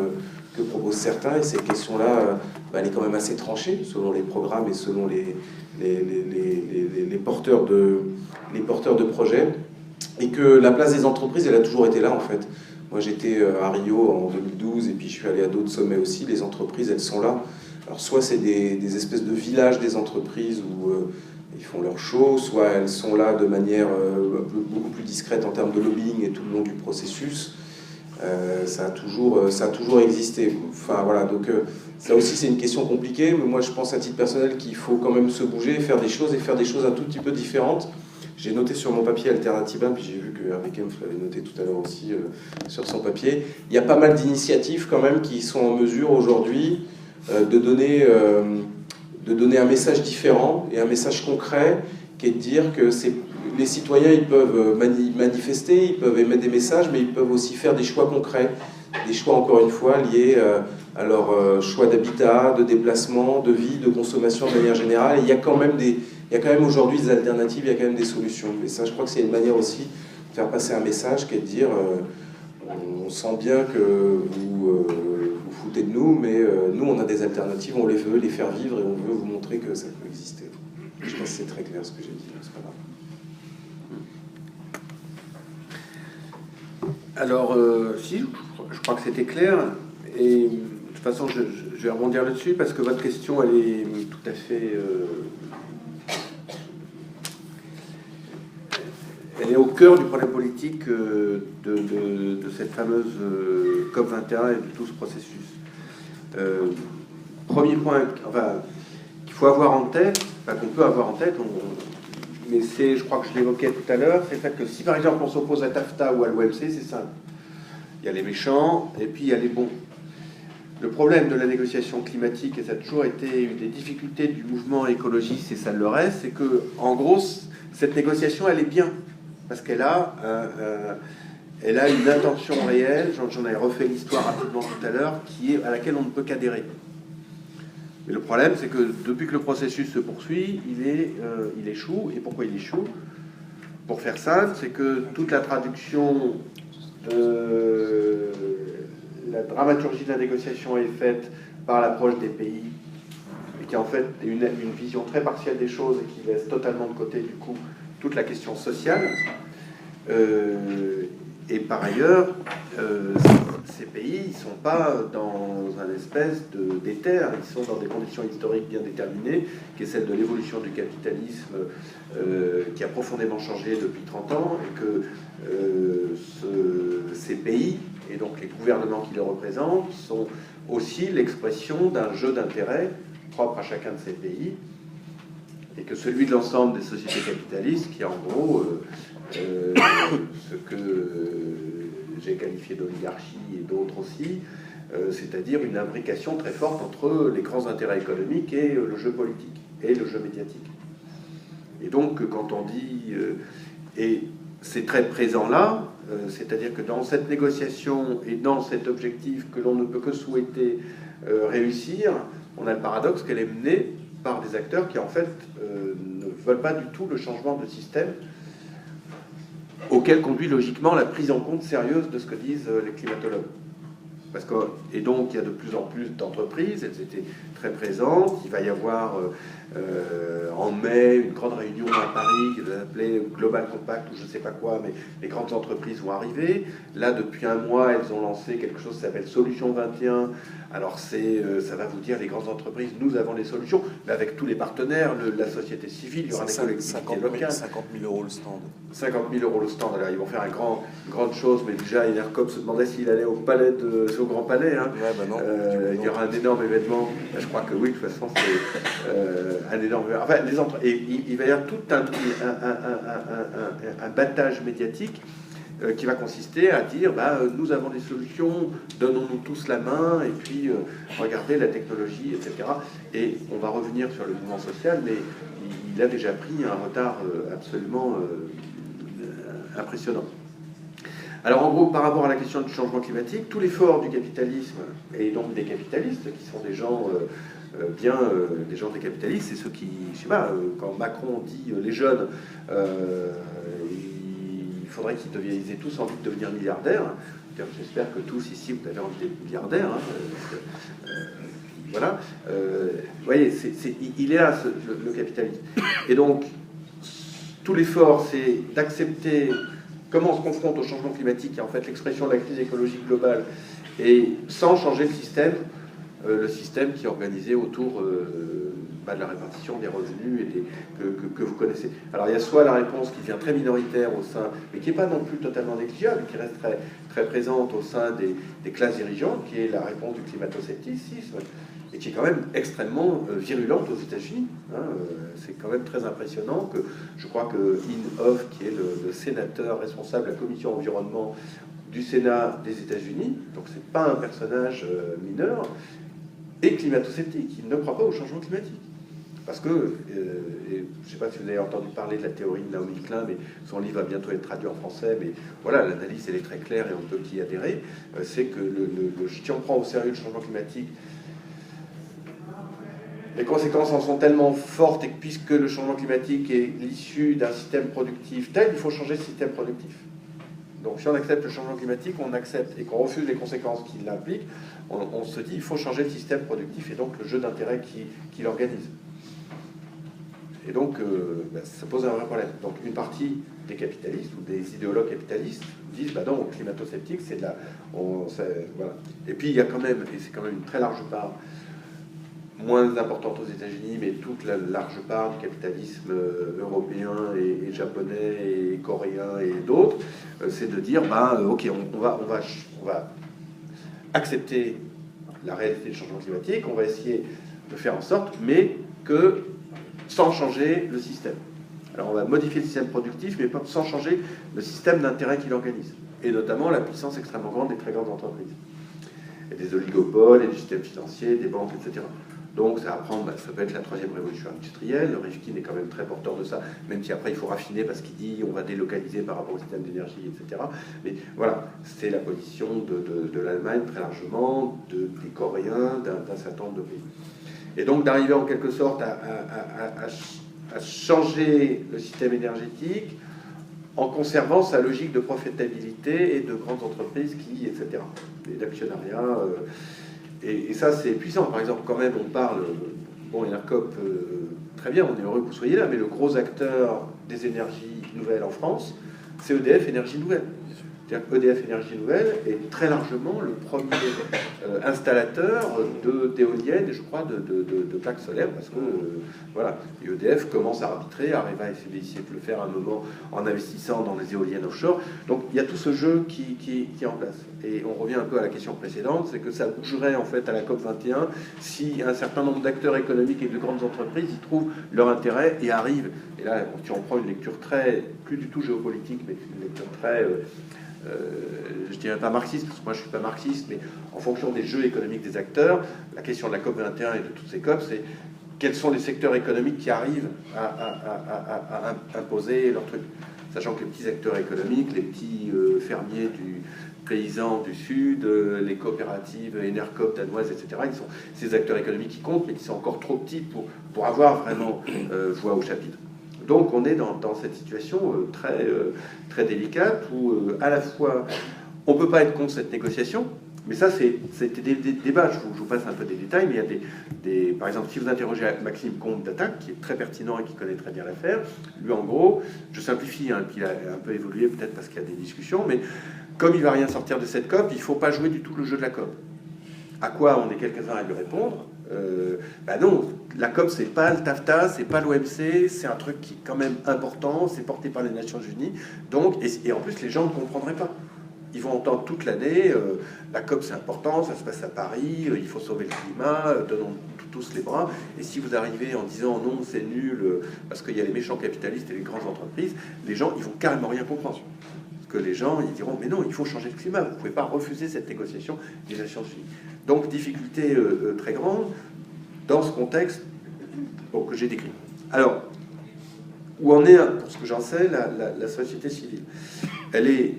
que proposent certains. Et ces questions-là, ben, elle est quand même assez tranchée, selon les programmes et selon les porteurs de projets. Et que la place des entreprises, elle a toujours été là, en fait. Moi, j'étais à Rio en 2012, et puis je suis allé à d'autres sommets aussi. Les entreprises, elles sont là. Alors, soit c'est des espèces de villages des entreprises où ils font leur show, soit elles sont là de manière beaucoup plus discrète en termes de lobbying et tout le long du processus. Ça a toujours existé. Enfin, voilà, donc ça aussi, c'est une question compliquée, mais moi, je pense à titre personnel qu'il faut quand même se bouger, faire des choses un tout petit peu différentes. J'ai noté sur mon papier Alternativa, puis j'ai vu que Hervé Kempf l'avait noté tout à l'heure aussi sur son papier. Il y a pas mal d'initiatives quand même qui sont en mesure aujourd'hui de donner un message différent et un message concret, qui est de dire que les citoyens, ils peuvent manifester, ils peuvent émettre des messages, mais ils peuvent aussi faire des choix concrets, des choix, encore une fois, liés à leur choix d'habitat, de déplacement, de vie, de consommation de manière générale. Et il y a quand même aujourd'hui des alternatives, il y a quand même des solutions. Et ça, je crois que c'est une manière aussi de faire passer un message, qui est de dire on sent bien que vous vous foutez de nous, mais nous, on a des alternatives, on veut les faire vivre et on veut vous montrer que ça peut exister. Je pense que c'est très clair ce que j'ai dit, c'est pas grave. Alors, si, je crois que c'était clair. Et de toute façon, je vais rebondir là-dessus parce que votre question, elle est tout à fait... elle est au cœur du problème politique de cette fameuse COP21 et de tout ce processus. Premier point, enfin, qu'il faut avoir en tête, enfin qu'on peut avoir en tête, mais c'est, je crois que je l'évoquais tout à l'heure, c'est le fait que si par exemple on s'oppose à TAFTA ou à l'OMC, c'est simple. Il y a les méchants et puis il y a les bons. Le problème de la négociation climatique, et ça a toujours été une des difficultés du mouvement écologiste, et ça le reste, c'est que, en gros, cette négociation, elle est bien. Parce qu'elle a une intention réelle, j'en ai refait l'histoire rapidement tout à l'heure, à laquelle on ne peut qu'adhérer. Mais le problème, c'est que depuis que le processus se poursuit, il échoue. Et pourquoi il échoue? Pour faire simple, c'est que toute la traduction de la dramaturgie de la négociation est faite par l'approche des pays, et qui a en fait une vision très partielle des choses et qui laisse totalement de côté, du coup, toute la question sociale. Et par ailleurs, ces pays, ils ne sont pas dans un espèce d'éther, ils sont dans des conditions historiques bien déterminées, qui est celle de l'évolution du capitalisme, qui a profondément changé depuis 30 ans, et que ces pays, et donc les gouvernements qui les représentent, sont aussi l'expression d'un jeu d'intérêts propre à chacun de ces pays, et que celui de l'ensemble des sociétés capitalistes, qui est en gros ce que j'ai qualifié d'oligarchie et d'autres aussi, c'est-à-dire une imbrication très forte entre les grands intérêts économiques et le jeu politique, et le jeu médiatique. Et donc, quand on dit... et c'est très présent là, c'est-à-dire que dans cette négociation et dans cet objectif que l'on ne peut que souhaiter réussir, on a le paradoxe qu'elle est menée par des acteurs qui, en fait, ne veulent pas du tout le changement de système auquel conduit logiquement la prise en compte sérieuse de ce que disent les climatologues. Et donc, il y a de plus en plus d'entreprises, elles étaient très présentes. Il va y avoir en mai une grande réunion à Paris qui va s'appeler Global Compact ou je ne sais pas quoi, mais les grandes entreprises vont arriver. Là, depuis un mois, elles ont lancé quelque chose qui s'appelle Solution 21. Alors, ça va vous dire, les grandes entreprises, nous avons les solutions, mais avec tous les partenaires, la société civile, il y aura des collectivités locales. 50 000 € le stand. 50 000 € le stand. Alors, ils vont faire une grande chose, mais déjà, Enercop se demandait s'il allait au Grand Palais. Hein. Ouais, bah non, il y aura un énorme événement. Je crois que oui, de toute façon, c'est un énorme événement. Enfin, et il va y avoir tout un battage médiatique qui va consister à dire nous avons des solutions, donnons-nous tous la main, et puis regardez la technologie, etc. Et on va revenir sur le mouvement social, mais il a déjà pris un retard absolument impressionnant. Alors en gros, par rapport à la question du changement climatique, tout l'effort du capitalisme, et donc des capitalistes, qui sont des gens des gens des capitalistes, c'est ceux qui, je sais pas, quand Macron dit les jeunes, il faudrait qu'ils aient tous envie de devenir milliardaires. J'espère que tous ici vous avez envie d'être milliardaires. Hein. Voilà. Vous voyez, il est là le capitalisme. Et donc, tout l'effort, c'est d'accepter comment on se confronte au changement climatique, qui est en fait l'expression de la crise écologique globale, et sans changer le système qui est organisé autour de la répartition des revenus que vous connaissez. Alors il y a soit la réponse qui devient très minoritaire au sein, mais qui n'est pas non plus totalement négligeable, qui reste très, très présente au sein des classes dirigeantes, qui est la réponse du climato-scepticisme, et qui est quand même extrêmement virulente aux États-Unis. Hein. C'est quand même très impressionnant que je crois que Inhofe, qui est le sénateur responsable de la commission environnement du Sénat des États-Unis, donc c'est pas un personnage mineur, et climato-sceptique. Il ne croit pas au changement climatique. Parce que, je ne sais pas si vous avez entendu parler de la théorie de Naomi Klein, mais son livre va bientôt être traduit en français, mais voilà, l'analyse, elle est très claire et on peut y adhérer. C'est que si on prend au sérieux le changement climatique, les conséquences en sont tellement fortes, et que puisque le changement climatique est l'issue d'un système productif tel, il faut changer le système productif. Donc si on accepte le changement climatique, on accepte et qu'on refuse les conséquences qui l'impliquent, on se dit il faut changer le système productif et donc le jeu d'intérêt qui l'organise. Et donc ça pose un vrai problème. Donc une partie des capitalistes ou des idéologues capitalistes disent bah non, climato-sceptique, c'est de la... voilà. Et puis il y a quand même, et c'est quand même une très large part, moins importante aux États-Unis, mais toute la large part du capitalisme européen et japonais et coréen et d'autres, c'est de dire ok, on va accepter la réalité du changement climatique, on va essayer de faire en sorte, mais que sans changer le système. Alors on va modifier le système productif, mais pas sans changer le système d'intérêt qui l'organise, et notamment la puissance extrêmement grande des très grandes entreprises, et des oligopoles, et du système financier, des banques, etc. Donc ça va prendre, ça peut être la troisième révolution industrielle. Rifkin est quand même très porteur de ça, même si après il faut raffiner parce qu'il dit on va délocaliser par rapport au système d'énergie, etc. Mais voilà, c'est la position de l'Allemagne très largement, des Coréens, d'un certain nombre de pays. Et donc d'arriver en quelque sorte à changer le système énergétique en conservant sa logique de profitabilité et de grandes entreprises etc. Et d'actionnariat. Et ça, c'est puissant. Par exemple, quand même, on parle... Bon, ENERCOP, très bien, on est heureux que vous soyez là, mais le gros acteur des énergies nouvelles en France, c'est EDF Énergie Nouvelle. C'est-à-dire que EDF Énergie Nouvelle est très largement le premier installateur d'éoliennes et je crois de plaques solaires parce que voilà, et EDF commence à arbitrer, Areva a essayé de le faire à un moment en investissant dans les éoliennes offshore. Donc il y a tout ce jeu qui est en place. Et on revient un peu à la question précédente, c'est que ça bougerait en fait à la COP21 si un certain nombre d'acteurs économiques et de grandes entreprises y trouvent leur intérêt et arrivent. Et là, si on prend une lecture plus du tout géopolitique, mais une lecture très... je dirais pas marxiste, parce que moi je suis pas marxiste, mais en fonction des jeux économiques des acteurs, la question de la COP21 et de toutes ces COP, c'est quels sont les secteurs économiques qui arrivent à imposer leur truc. Sachant que les petits acteurs économiques, les petits fermiers paysans du Sud, les coopératives ENERCOP danoises, etc., ils sont ces acteurs économiques qui comptent, mais qui sont encore trop petits pour avoir vraiment voix au chapitre. Donc on est dans cette situation très délicate où à la fois on ne peut pas être contre cette négociation, mais ça c'était des débats, je vous passe un peu des détails, mais il y a par exemple si vous interrogez Maxime Comte d'Attaque, qui est très pertinent et qui connaît très bien l'affaire, lui en gros, je simplifie, hein, puis il a un peu évolué peut-être parce qu'il y a des discussions, mais comme il ne va rien sortir de cette COP, il ne faut pas jouer du tout le jeu de la COP. À quoi on est quelques-uns à lui répondre? Non, la COP c'est pas le TAFTA, c'est pas l'OMC, c'est un truc qui est quand même important, c'est porté par les Nations Unies, donc, et en plus les gens ne comprendraient pas. Ils vont entendre toute l'année, la COP c'est important, ça se passe à Paris, il faut sauver le climat, donnons tous les bras, et si vous arrivez en disant non c'est nul, parce qu'il y a les méchants capitalistes et les grandes entreprises, les gens ils vont carrément rien comprendre. Que les gens ils diront mais non, il faut changer le climat, vous ne pouvez pas refuser cette négociation des Nations Unies. Donc difficulté très grande dans ce contexte que j'ai décrit. Alors, où en est, pour ce que j'en sais, la société civile? Elle est...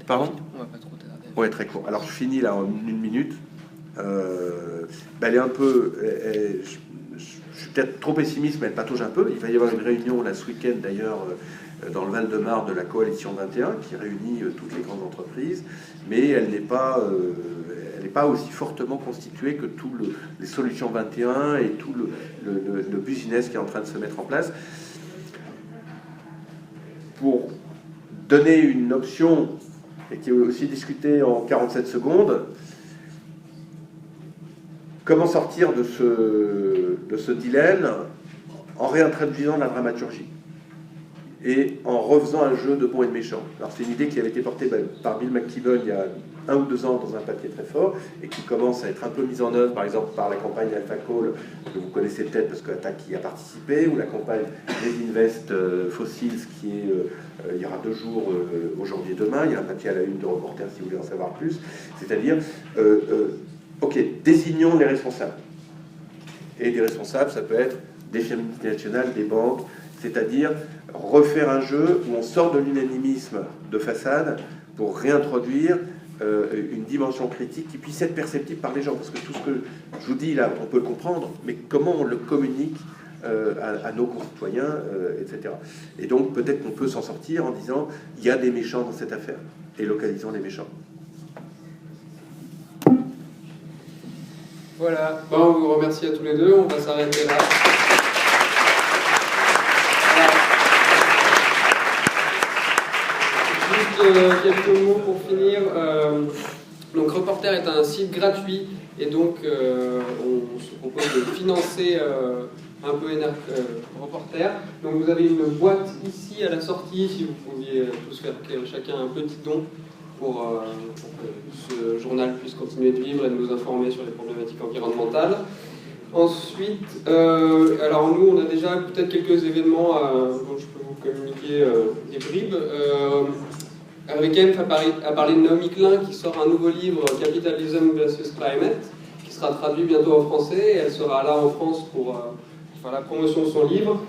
Pardon? On va pas trop tarder. Ouais, très court. Alors je finis là en une minute. Elle est un peu... je suis peut-être trop pessimiste, mais elle patauge un peu. Il va y avoir une réunion là ce week-end d'ailleurs dans le Val-de-Marne de la Coalition 21 qui réunit toutes les grandes entreprises, mais elle n'est pas aussi fortement constituée que tout les solutions 21 et tout le business qui est en train de se mettre en place. Pour donner une option, et qui est aussi discutée en 47 secondes, comment sortir de ce dilemme en réintroduisant la dramaturgie et en refaisant un jeu de bons et de méchants. Alors c'est une idée qui avait été portée par Bill McKibben il y a 1 ou 2 ans dans un papier très fort et qui commence à être un peu mise en œuvre, par exemple par la campagne AlphaCall que vous connaissez peut-être parce que Attaque y a participé, ou la campagne Desinvest Fossils qui est il y aura 2 jours aujourd'hui et demain. Il y a un papier à la une de Reporter si vous voulez en savoir plus. C'est-à-dire Ok, désignons les responsables. Et des responsables, ça peut être des firmes multinationales, des banques, c'est-à-dire refaire un jeu où on sort de l'unanimisme de façade pour réintroduire une dimension critique qui puisse être perceptible par les gens. Parce que tout ce que je vous dis là, on peut le comprendre, mais comment on le communique à nos concitoyens, etc. Et donc peut-être qu'on peut s'en sortir en disant il y a des méchants dans cette affaire, et localisons les méchants. Voilà, bon, on vous remercie à tous les deux, on va s'arrêter là. Juste quelques mots pour finir. Donc Reporter est un site gratuit et donc on se propose de financer un peu Reporter. Donc vous avez une boîte ici à la sortie, si vous pouviez tous faire chacun un petit don pour que ce journal puisse continuer de vivre et de nous informer sur les problématiques environnementales. Ensuite, alors nous on a déjà peut-être quelques événements dont je peux vous communiquer des bribes. Avec elle a parlé de Naomi Klein qui sort un nouveau livre, Capitalism vs Climate, qui sera traduit bientôt en français. Et elle sera là en France pour faire la promotion de son livre.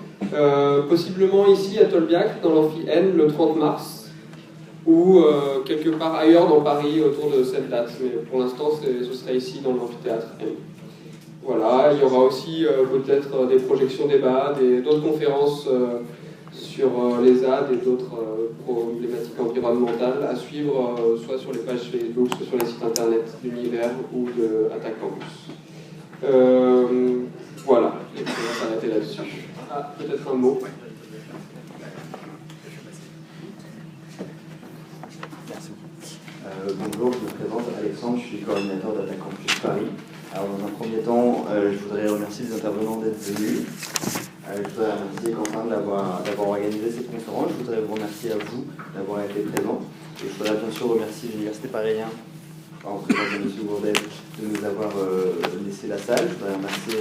Possiblement ici à Tolbiac, dans l'amphi N, le 30 mars, ou quelque part ailleurs dans Paris autour de cette date. Mais pour l'instant, ce sera ici dans l'amphithéâtre M. Voilà, il y aura aussi peut-être des projections débats, d'autres conférences sur les ZAD et d'autres problématiques environnementales à suivre soit sur les pages Facebook, soit sur les sites internet d'Univers ou de Attaque Campus. Voilà, et puis on va s'arrêter là-dessus. Ah, peut-être un mot. Merci. Bonjour, je me présente Alexandre, je suis coordinateur d'Attaque Campus Paris. Alors dans un premier temps, je voudrais remercier les intervenants d'être venus. Je voudrais remercier Quentin d'avoir organisé cette conférence. Je voudrais vous remercier à vous d'avoir été présents. Et je voudrais bien sûr remercier l'Université Paris 1, en présence de M. Gourdet, de nous avoir laissé la salle. Je voudrais remercier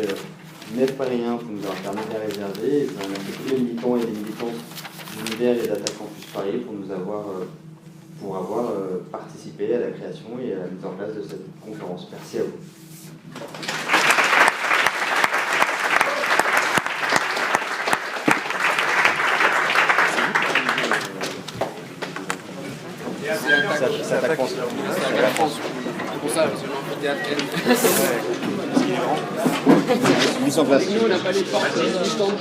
l'UNEF Paris 1 pour nous avoir permis de la réserver. Et je voudrais remercier tous les militants et les militantes d'Univers et d'Attaque Campus Paris pour avoir participé à la création et à la mise en place de cette conférence. Merci à vous. C'est la France. C'est pour ça, parce que l'amphithéâtre mise en place. Nous, on n'a pas les portes existantes.